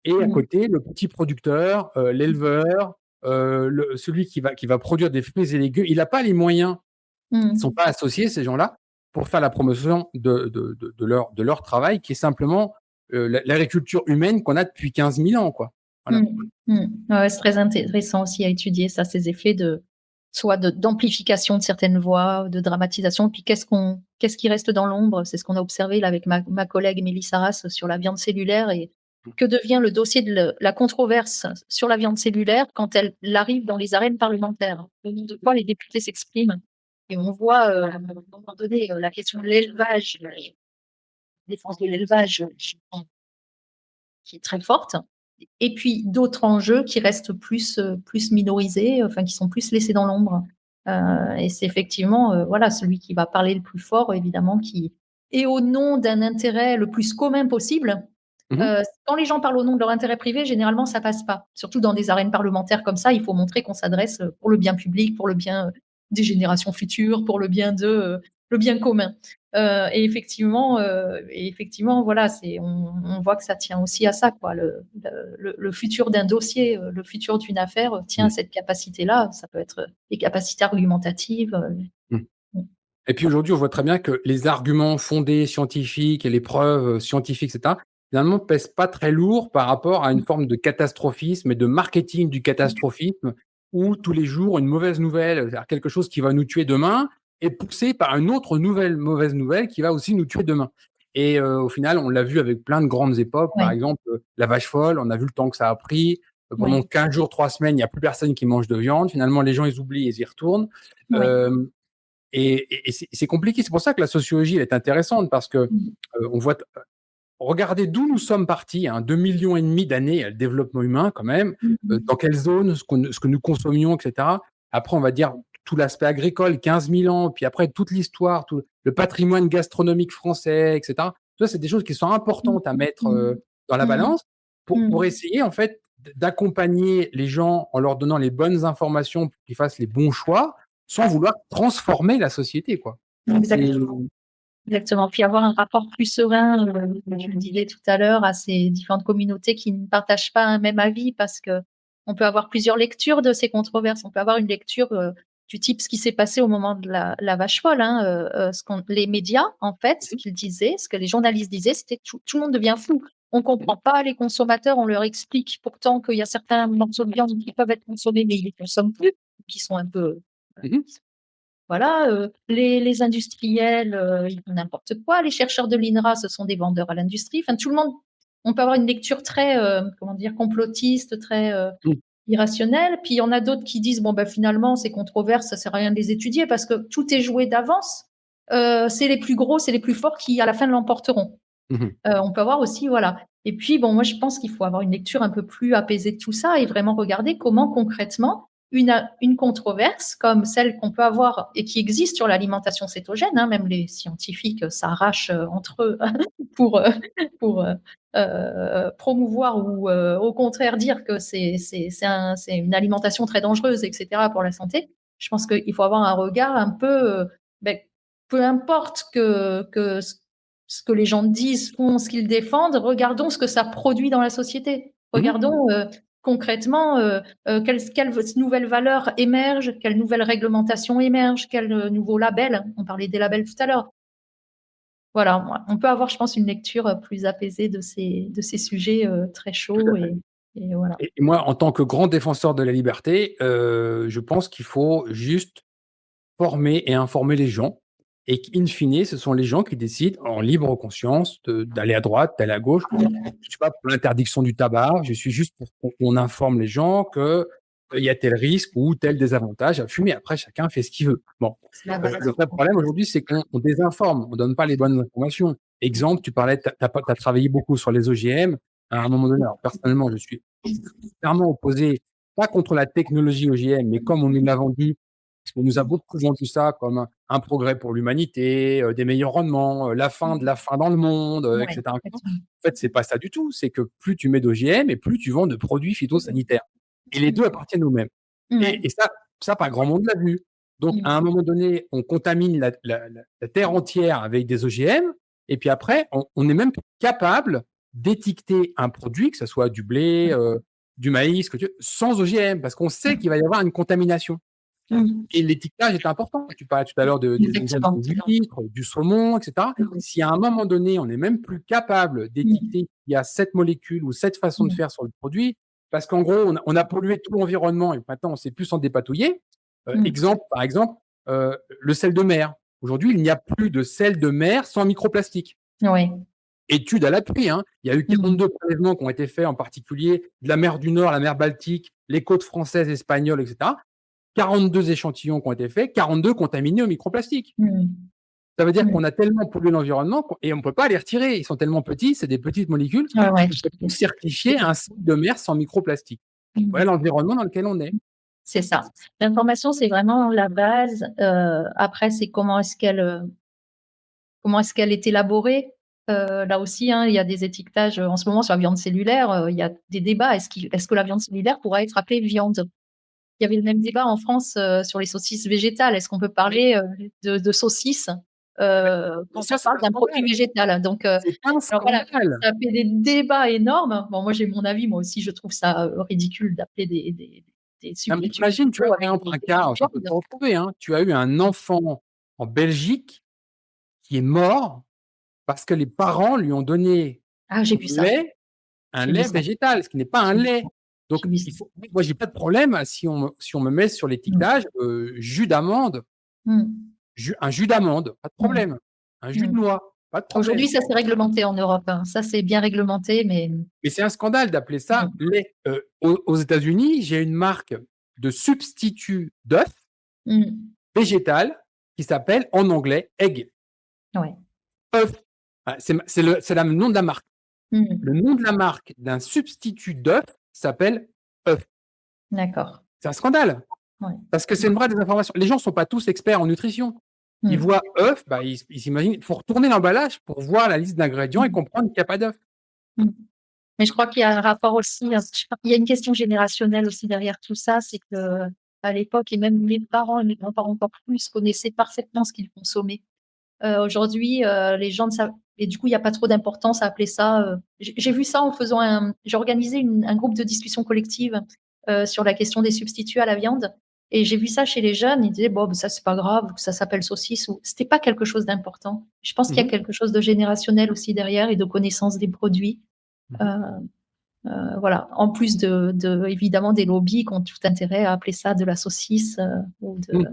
et à mmh, côté, le petit producteur, l'éleveur, celui qui va produire des fruits et légumes, il a pas les moyens. Ils sont mmh. pas associés, ces gens-là, pour faire la promotion de leur travail qui est simplement, l'agriculture humaine qu'on a depuis 15 000 ans, quoi. Voilà. Ouais, c'est très intéressant aussi à étudier ça, ces effets soit d'amplification de certaines voix, de dramatisation. Puis qu'est-ce qui reste dans l'ombre? C'est ce qu'on a observé là avec ma collègue Mélissa Arras sur la viande cellulaire. Et que devient le dossier de la controverse sur la viande cellulaire quand elle arrive dans les arènes parlementaires? Au nombre de fois les députés s'expriment et on voit à un moment donné la question de l'élevage, la défense de l'élevage qui est très forte. Et puis d'autres enjeux qui restent plus minorisés, enfin qui sont plus laissés dans l'ombre. Et c'est effectivement voilà, celui qui va parler le plus fort, évidemment, qui est au nom d'un intérêt le plus commun possible. Quand les gens parlent au nom de leur intérêt privé, généralement, ça passe pas. Surtout dans des arènes parlementaires comme ça, il faut montrer qu'on s'adresse pour le bien public, pour le bien des générations futures, pour le bien le bien commun. Et effectivement, voilà, on voit que ça tient aussi à ça, quoi. Le futur d'un dossier, le futur d'une affaire tient à cette capacité-là. Ça peut être des capacités argumentatives. Et puis aujourd'hui, on voit très bien que les arguments fondés scientifiques et les preuves scientifiques, etc., finalement, pèsent pas très lourd par rapport à une forme de catastrophisme et de marketing du catastrophisme où tous les jours, une mauvaise nouvelle, c'est-à-dire quelque chose qui va nous tuer demain, est poussé par une autre mauvaise nouvelle qui va aussi nous tuer demain. Et au final, on l'a vu avec plein de grandes époques. Par exemple, la vache folle, on a vu le temps que ça a pris. Pendant 15 jours, 3 semaines, il n'y a plus personne qui mange de viande. Finalement, les gens, ils oublient, ils y retournent. Et c'est compliqué. C'est pour ça que la sociologie elle est intéressante parce que on voit. Regardez d'où nous sommes partis, 2,5 millions d'années, le développement humain quand même, dans quelle zone, ce que nous consommions, etc. Après, on va dire tout l'aspect agricole, 15 000 ans, puis après toute l'histoire, tout le patrimoine gastronomique français, etc. Ça, c'est des choses qui sont importantes à mettre dans la balance pour essayer en fait d'accompagner les gens en leur donnant les bonnes informations pour qu'ils fassent les bons choix, sans vouloir transformer la société, quoi. Exactement. Puis avoir un rapport plus serein, je le disais tout à l'heure, à ces différentes communautés qui ne partagent pas un même avis, parce que on peut avoir plusieurs lectures de ces controverses. On peut avoir une lecture du type ce qui s'est passé au moment de la vache folle. Les médias, en fait, ce qu'ils disaient, ce que les journalistes disaient, c'était tout le monde devient fou. On comprend pas les consommateurs, on leur explique pourtant qu'il y a certains morceaux de viande qui peuvent être consommés, mais ils les consomment plus, qui sont un peu voilà, les industriels, ils font n'importe quoi. Les chercheurs de l'INRA, ce sont des vendeurs à l'industrie. Enfin, tout le monde, on peut avoir une lecture très, comment dire, complotiste, très irrationnelle. Puis il y en a d'autres qui disent, bon, ben, finalement, ces controverses, ça sert à rien de les étudier parce que tout est joué d'avance. C'est les plus gros, c'est les plus forts qui, à la fin, l'emporteront. On peut avoir aussi, voilà. Et puis, bon, moi, je pense qu'il faut avoir une lecture un peu plus apaisée de tout ça et vraiment regarder comment concrètement une controverse comme celle qu'on peut avoir et qui existe sur l'alimentation cétogène, même les scientifiques s'arrachent entre eux pour promouvoir ou au contraire dire que c'est une alimentation très dangereuse, etc. pour la santé. Je pense qu'il faut avoir un regard un peu, peu importe ce que les gens disent, font, ce qu'ils défendent, regardons ce que ça produit dans la société. Regardons concrètement quelles nouvelles valeurs émergent, quelles nouvelles réglementations émergent, quels nouveaux labels. On parlait des labels tout à l'heure. Voilà, on peut avoir, je pense, une lecture plus apaisée de ces sujets très chauds. Et voilà. Et moi, en tant que grand défenseur de la liberté, je pense qu'il faut juste former et informer les gens. Et qu'in fine, ce sont les gens qui décident en libre conscience d'aller à droite, d'aller à gauche. Je ne suis pas pour l'interdiction du tabac, je suis juste pour qu'on informe les gens qu'il y a tel risque ou tel désavantage à fumer. Après, chacun fait ce qu'il veut. Bon. Le vrai problème aujourd'hui, c'est qu'on désinforme, on ne donne pas les bonnes informations. Exemple, tu parlais, tu as travaillé beaucoup sur les OGM. À un moment donné, alors personnellement, je suis clairement opposé, pas contre la technologie OGM, mais comme on nous l'a vendu, parce qu'on nous a beaucoup vendu ça comme un progrès pour l'humanité, des meilleurs rendements, la fin de la faim dans le monde, etc. En fait, c'est pas ça du tout. C'est que plus tu mets d'OGM et plus tu vends de produits phytosanitaires. Et les deux appartiennent aux mêmes. Et ça, pas grand monde l'a vu. Donc, à un moment donné, on contamine la terre entière avec des OGM. Et puis après, on est même capable d'étiqueter un produit, que ce soit du blé, du maïs, sans OGM, parce qu'on sait qu'il va y avoir une contamination. Et l'étiquetage est important. Tu parlais tout à l'heure du huître, du saumon, etc. Si à un moment donné, on n'est même plus capable d'étiqueter qu'il y a cette molécule ou cette façon de faire sur le produit, parce qu'en gros, on a pollué tout l'environnement et maintenant, on ne sait plus s'en dépatouiller. Par exemple, le sel de mer. Aujourd'hui, il n'y a plus de sel de mer sans microplastique. Oui. Étude à l'appui, hein. Il y a eu 42 prélèvements qui ont été faits, en particulier de la mer du Nord, la mer Baltique, les côtes françaises, espagnoles, etc. 42 échantillons qui ont été faits, 42 contaminés au microplastique. Ça veut dire qu'on a tellement pollué l'environnement et on ne peut pas les retirer. Ils sont tellement petits, c'est des petites molécules. Ouais. Il faut certifier un sel de mer sans microplastique. Voilà l'environnement dans lequel on est. C'est ça. L'information, c'est vraiment la base. Après, c'est comment est-ce qu'elle est élaborée. Là aussi, hein, il y a des étiquetages en ce moment sur la viande cellulaire. Il y a des débats. Est-ce que la viande cellulaire pourra être appelée viande? Il y avait le même débat en France sur les saucisses végétales. Est-ce qu'on peut parler de saucisses quand on parle d'un produit végétal? Donc, c'est un voilà, scandale. ça fait des débats énormes. Bon, moi, j'ai mon avis. Moi aussi, je trouve ça ridicule d'appeler des substituts. Imagine, tu as avec par exemple un des cas, ça peut te retrouver, hein. Tu as eu un enfant en Belgique qui est mort parce que les parents lui ont donné Ah, j'ai vu ça. un J'ai vu lait ça. végétal, ce qui n'est pas un J'ai vu lait. ça. Donc, J'ai vu ça. moi, j'ai pas de problème si on me met sur l'étiquetage jus d'amande, un jus d'amande, pas de problème. Un jus de noix, pas de problème. Aujourd'hui, ça c'est réglementé en Europe, hein. Ça, c'est bien réglementé, mais c'est un scandale d'appeler ça lait. Aux États-Unis, j'ai une marque de substitut d'œuf végétal qui s'appelle en anglais egg. ouais. œuf. C'est le nom de la marque. Mmh. Le nom de la marque d'un substitut d'œuf s'appelle œuf. D'accord. C'est un scandale. Ouais. Parce que c'est une vraie désinformation. Les gens ne sont pas tous experts en nutrition. Ils voient œuf, ils s'imaginent. Il faut retourner l'emballage pour voir la liste d'ingrédients et comprendre qu'il n'y a pas d'œuf. Mais je crois qu'il y a un rapport aussi, il y a une question générationnelle aussi derrière tout ça, c'est que à l'époque, et même mes parents et mes grands-parents encore plus, connaissaient parfaitement ce qu'ils consommaient. Aujourd'hui, les gens ne savent, et du coup, il n'y a pas trop d'importance à appeler ça. J'ai vu ça en faisant j'ai organisé un groupe de discussion collective sur la question des substituts à la viande. Et j'ai vu ça chez les jeunes, ils disaient, bon, ça, c'est pas grave, que ça s'appelle saucisse, ou c'était pas quelque chose d'important. Je pense qu'il y a quelque chose de générationnel aussi derrière et de connaissance des produits. Voilà. En plus évidemment, des lobbies qui ont tout intérêt à appeler ça de la saucisse ou de.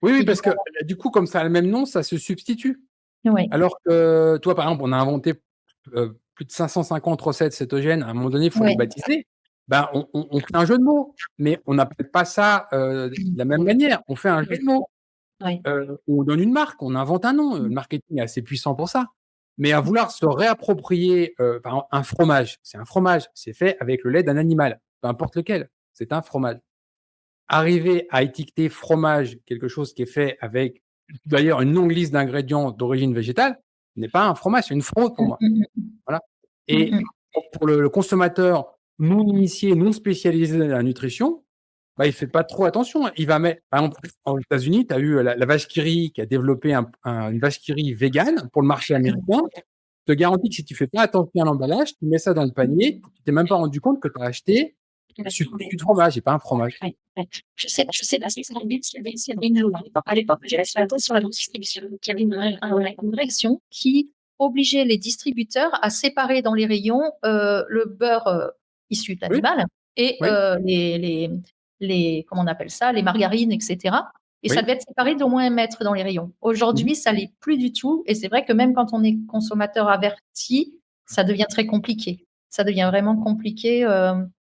Oui, parce que du coup, comme ça a le même nom, ça se substitue. Oui. Alors que toi, par exemple, on a inventé plus de 550 recettes cétogènes. À un moment donné, il faut les baptiser. On fait un jeu de mots, mais on n'appelle pas ça de la même manière. On fait un jeu de mots. On donne une marque, on invente un nom. Le marketing est assez puissant pour ça. Mais à vouloir se réapproprier, par exemple, un fromage, c'est un fromage, c'est fait avec le lait d'un animal, peu importe lequel, c'est un fromage. Arriver à étiqueter fromage, quelque chose qui est fait avec, d'ailleurs, une longue liste d'ingrédients d'origine végétale, n'est pas un fromage, c'est une fraude pour moi. Voilà. Et pour le consommateur non initié, non spécialisé dans la nutrition, il fait pas trop attention. Il va mettre, par exemple, aux États-Unis, tu as eu la vache qui rit qui a développé une vache qui rit végane pour le marché américain. Je te garantis que si tu fais pas attention à l'emballage, tu mets ça dans le panier, tu t'es même pas rendu compte que tu as acheté un substitut de fromage et pas un fromage. Je sais, parce que c'est une loi. À l'époque, j'ai resté sur la distribution, qui avait une règle qui obligeait les distributeurs à séparer dans les rayons le beurre issu de l'animal et comment on appelle ça, les margarines, etc. Et ça devait être séparé d'au moins 1 mètre dans les rayons. Aujourd'hui, ça l'est plus du tout. Et c'est vrai que même quand on est consommateur averti, ça devient très compliqué. Ça devient vraiment compliqué.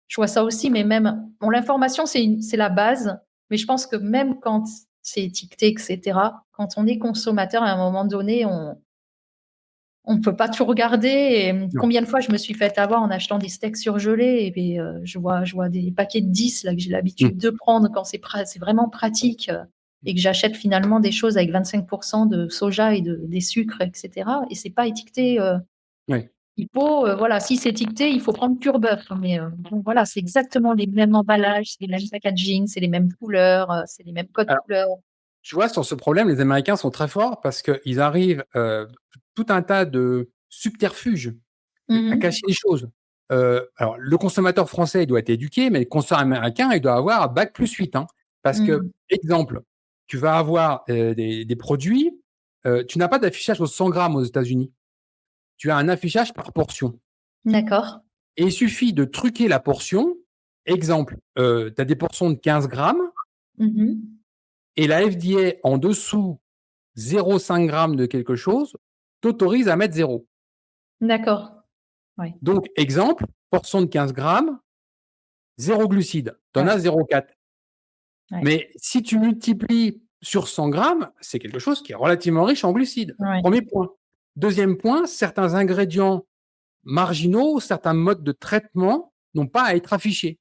Je vois ça aussi, mais même, l'information, c'est la base. Mais je pense que même quand c'est étiqueté, etc., quand on est consommateur, à un moment donné, on ne peut pas tout regarder. Et combien de fois je me suis fait avoir en achetant des steaks surgelés, et puis, je vois des paquets de 10 là, que j'ai l'habitude de prendre quand c'est vraiment pratique, et que j'achète finalement des choses avec 25% de soja et des sucres, etc. Et c'est pas étiqueté. Il faut, si c'est étiqueté, il faut prendre pur bœuf. Mais voilà, c'est exactement les mêmes emballages, c'est les mêmes packaging, c'est les mêmes couleurs, c'est les mêmes codes couleurs. Tu vois, sur ce problème, les Américains sont très forts parce qu'ils arrivent tout un tas de subterfuges à cacher les choses. Alors, le consommateur français, il doit être éduqué, mais le consommateur américain, il doit avoir un bac +8. Parce que, exemple, tu vas avoir des produits, tu n'as pas d'affichage aux 100 grammes aux États-Unis. Tu as un affichage par portion. D'accord. Et il suffit de truquer la portion Exemple, tu as des portions de 15 grammes Mmh. et la FDA, en dessous 0,5 grammes de quelque chose, t'autorise à mettre 0. D'accord. Ouais. Donc, exemple, portion de 15 grammes, 0 glucides, tu en Ouais. as 0,4. Ouais. Mais si tu multiplies sur 100 grammes, c'est quelque chose qui est relativement riche en glucides. Ouais. Premier point. Deuxième point, certains ingrédients marginaux, certains modes de traitement n'ont pas à être affichés.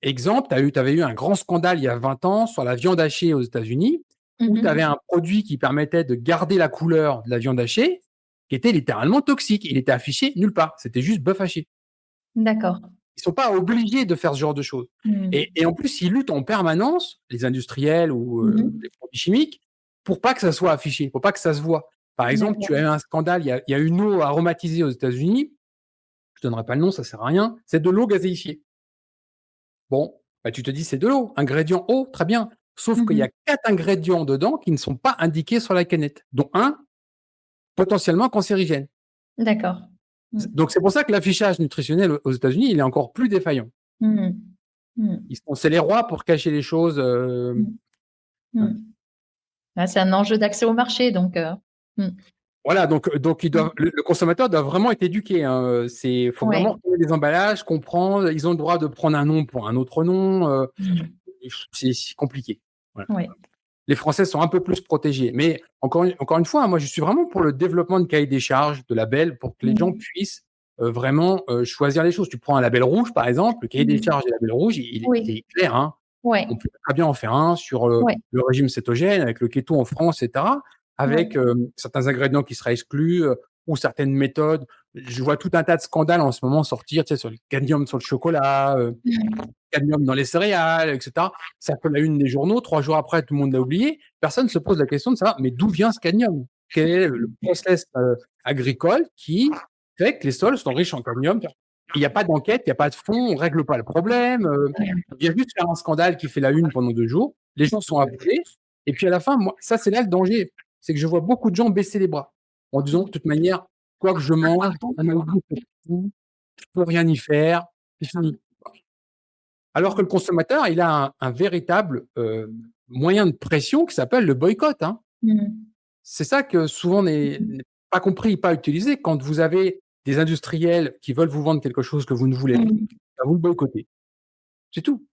Exemple, tu avais eu un grand scandale il y a 20 ans sur la viande hachée aux États-Unis, où tu avais Mmh. un produit qui permettait de garder la couleur de la viande hachée, qui était littéralement toxique. Il était affiché nulle part. C'était juste bœuf haché. D'accord. Ils sont pas obligés de faire ce genre de choses. Mmh. Et en plus, ils luttent en permanence, les industriels ou Mmh. les produits chimiques, pour pas que ça soit affiché, pour pas que ça se voit. Par exemple, tu D'accord. as eu un scandale, il y a une eau aromatisée aux États-Unis, je donnerai pas le nom, ça sert à rien, c'est de l'eau gazéifiée. Bon, bah, tu te dis: «C'est de l'eau, ingrédient eau, très bien». Sauf qu'il y Mmh. a 4 ingrédients dedans qui ne sont pas indiqués sur la canette, dont un potentiellement cancérigène. D'accord. Mmh. Donc c'est pour ça que l'affichage nutritionnel aux États-Unis, il est encore plus défaillant. Mmh. Mmh. C'est les rois pour cacher les choses, Mmh. Mmh. Ah, c'est un enjeu d'accès au marché donc mmh. voilà, donc ils Mmh. doivent le consommateur doit vraiment être éduqué, hein, faut Ouais. vraiment connaître les emballages, comprendre, ils ont le droit de prendre un nom pour un autre nom, Mmh. c'est compliqué. Voilà. Ouais. Les Français sont un peu plus protégés, mais encore une fois, moi, je suis vraiment pour le développement de cahier des charges, de labels, pour que les gens Mmh. puissent, vraiment, choisir les choses. Tu prends un label rouge, par exemple, le cahier des Mmh. charges des labels rouges, il Oui. est clair, hein. Ouais. On peut très bien en faire un sur, Ouais. le régime cétogène avec le kéto en France et cetera, Ouais. avec, certains ingrédients qui seraient exclus, ou certaines méthodes. Je vois tout un tas de scandales en ce moment sortir, tu sais, sur le cadmium sur le chocolat, Mmh. cadmium dans les céréales, et cetera. Ça fait la une des journaux, 3 jours après, tout le monde l'a oublié. Personne ne se pose la question de savoir: «Mais d'où vient ce cadmium? Quel est le process, agricole qui fait que les sols sont riches en cadmium?» Il n'y a pas d'enquête, il n'y a pas de fond, on règle pas le problème, on vient juste faire un scandale qui fait la une pendant 2 jours. Les gens sont appelés et puis à la fin, moi, ça, c'est là le danger, c'est que je vois beaucoup de gens baisser les bras en disant: «De toute manière, quoi que je mange, un algo fait tout, je peux rien y faire, c'est fini». Alors que le consommateur, il a un véritable, moyen de pression qui s'appelle le boycott, hein. Mmh. C'est ça que souvent n'est pas compris, pas utilisé. Quand vous avez des industriels qui veulent vous vendre quelque chose que vous ne voulez pas, Mmh. bah, vous le boycottez. C'est tout.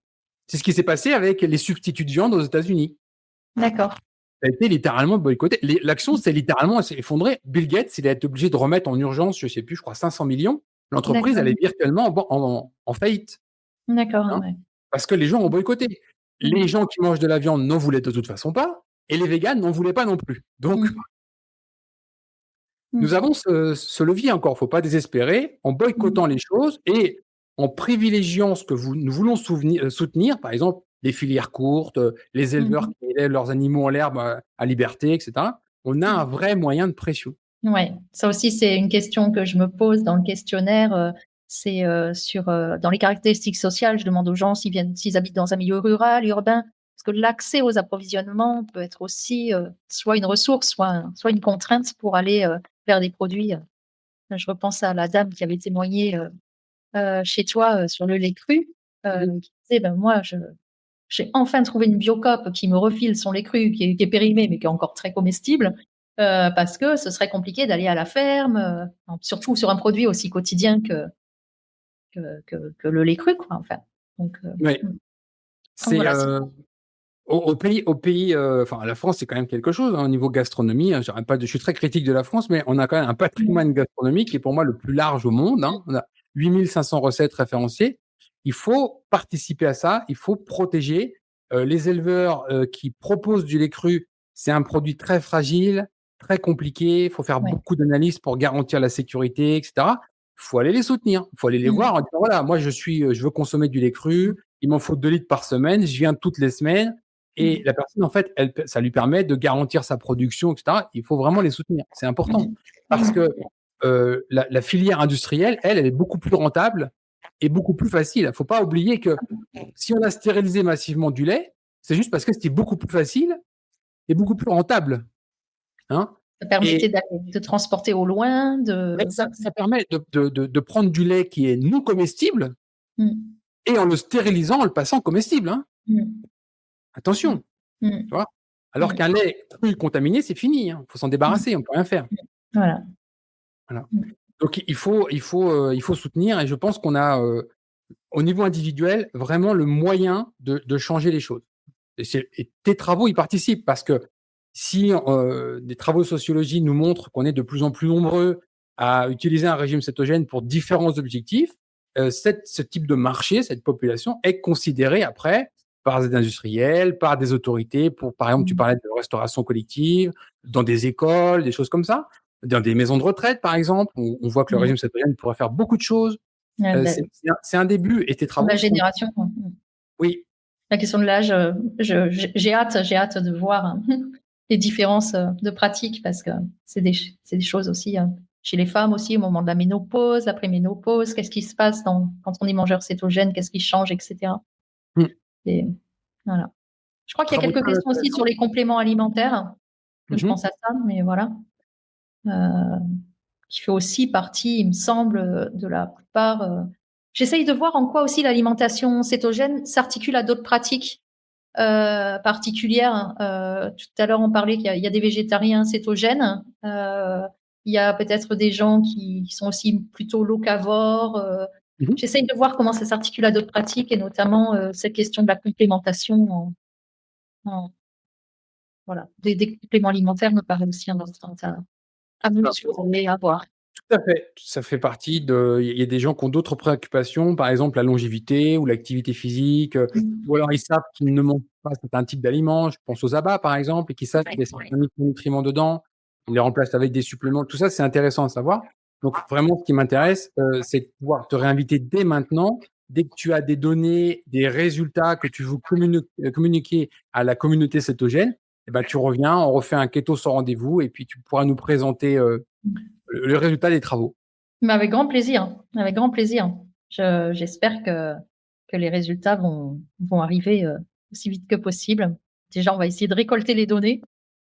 C'est ce qui s'est passé avec les substituts de viande aux États-Unis. D'accord. Ça a été littéralement boycotté. L'action s'est littéralement s'est effondrée. Bill Gates, il a été obligé de remettre en urgence, je sais plus, je crois 500 millions. L'entreprise, elle D'accord. est virtuellement en faillite. D'accord, Hein, ouais. parce que les gens ont boycotté. Les Mmh. gens qui mangent de la viande n'en voulaient de toute façon pas et les véganes n'en voulaient pas non plus. Donc Mmh. Mmh. nous avons ce levier encore, faut pas désespérer, en Mmh. boycottant les choses et en privilégiant ce que nous voulons soutenir, par exemple les filières courtes, les éleveurs Mmh. qui élèvent leurs animaux en l'herbe, à liberté et cetera. On a un Mmh. vrai moyen de pression. Ouais, ça aussi, c'est une question que je me pose dans le questionnaire, c'est, sur, dans les caractéristiques sociales, je demande aux gens s'ils habitent dans un milieu rural, urbain. Parce que l'accès aux approvisionnements peut être aussi, soit une ressource, soit une contrainte pour aller, vers des produits, je repense à la dame qui avait témoigné, chez toi, sur le lait cru, qui disait: «Ben, moi, j'ai enfin trouvé une Biocoop qui me refile son lait cru qui est périmé, mais qui est encore très comestible, parce que ce serait compliqué d'aller à la ferme, surtout sur un produit aussi quotidien que le lait cru, quoi, enfin. Donc Oui, mmh, donc c'est, voilà, c'est au pays, enfin la France, c'est quand même quelque chose, hein, au niveau gastronomie, hein, j'arrête pas de je suis très critique de la France, mais on a quand même un mmh, patrimoine gastronomique qui est pour moi le plus large au monde, hein. On a 8 500 recettes référencées. Il faut participer à ça, il faut protéger, les éleveurs, qui proposent du lait cru. C'est un produit très fragile, très compliqué, il faut faire ouais. beaucoup d'analyses pour garantir la sécurité et cetera. Il faut aller les soutenir, il faut aller les Mmh, voir en disant: «Voilà, moi je veux consommer du lait cru, il m'en faut 2 litres par semaine, je viens toutes les semaines». Et mmh, la personne, en fait, ça lui permet de garantir sa production, et cetera. Il faut vraiment les soutenir. C'est important mmh, parce mmh, que, la filière industrielle, elle est beaucoup plus rentable et beaucoup plus facile. Il faut pas oublier que si on a stérilisé massivement du lait, c'est juste parce que c'était beaucoup plus facile et beaucoup plus rentable, hein. ça permettait Et de transporter au loin, mais de ça permet de prendre du lait qui est non comestible mmh, et en le stérilisant, en le passant comestible. Hein. Mmh. Attention, Mmh. tu vois. Alors qu'un lait cru contaminé, c'est fini. Il faut s'en débarrasser, on ne peut rien faire. Voilà. Voilà. Mmh. Donc, il faut soutenir, et je pense qu'on a, au niveau individuel, vraiment le moyen de changer les choses. Et tes travaux y participent, parce que si des travaux de sociologie nous montrent qu'on est de plus en plus nombreux à utiliser un régime cétogène pour différents objectifs, ce type de marché, cette population est considérée après par des industriels, par des autorités, par exemple, tu parlais de restauration collective, dans des écoles, des choses comme ça, dans des maisons de retraite, par exemple, où on voit que le régime cétogène pourrait faire beaucoup de choses. C'est un début, et tes travaux la sont... génération. Oui. La question de l'âge, j'ai hâte de voir les différences de pratiques, parce que c'est des choses aussi chez les femmes aussi, au moment de la ménopause, l'après-ménopause, qu'est-ce qui se passe quand on est mangeur cétogène, qu'est-ce qui change, etc. Et voilà. Je crois qu'il y a quelques questions aussi sur les compléments alimentaires, que je pense à ça, mais voilà. Qui fait aussi partie, il me semble, de la plupart. J'essaye de voir en quoi aussi l'alimentation cétogène s'articule à d'autres pratiques particulières. Tout à l'heure, on parlait qu'il y a des végétariens cétogènes. Il y a peut-être des gens qui sont aussi plutôt locavores. J'essaye de voir comment ça s'articule à d'autres pratiques, et notamment cette question de la complémentation. Voilà, des compléments alimentaires me paraît aussi important à mesurer, à voir. Tout à fait. Ça fait partie de... Il y a des gens qui ont d'autres préoccupations, par exemple la longévité ou l'activité physique, ou alors ils savent qu'ils ne mangent pas certains types d'aliments, je pense aux abats par exemple, et qui savent qu'il y a certains micronutriments dedans, ils les remplacent avec des suppléments. Tout ça, c'est intéressant à savoir. Donc vraiment, ce qui m'intéresse, c'est de pouvoir te réinviter dès maintenant, dès que tu as des données, des résultats que tu veux communiquer à la communauté cétogène. Eh ben, tu reviens, on refait un keto sans rendez-vous, et puis tu pourras nous présenter le résultat des travaux. Mais avec grand plaisir, avec grand plaisir. J'espère que les résultats vont arriver aussi vite que possible. Déjà, on va essayer de récolter les données,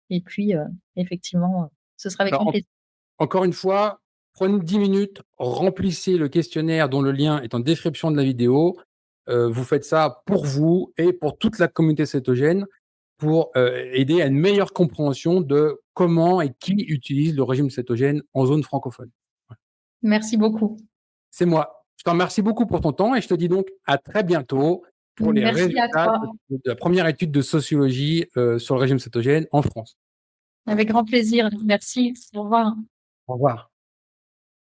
et puis effectivement, ce sera avec grand plaisir. Encore une fois, prenez 10 minutes, remplissez le questionnaire dont le lien est en description de la vidéo. Vous faites ça pour vous et pour toute la communauté cétogène, pour aider à une meilleure compréhension de comment et qui utilise le régime cétogène en zone francophone. Merci beaucoup. C'est moi. Je te remercie beaucoup pour ton temps, et je te dis donc à très bientôt pour les résultats de la première étude de sociologie sur le régime cétogène en France. Avec grand plaisir. Merci. Au revoir. Au revoir.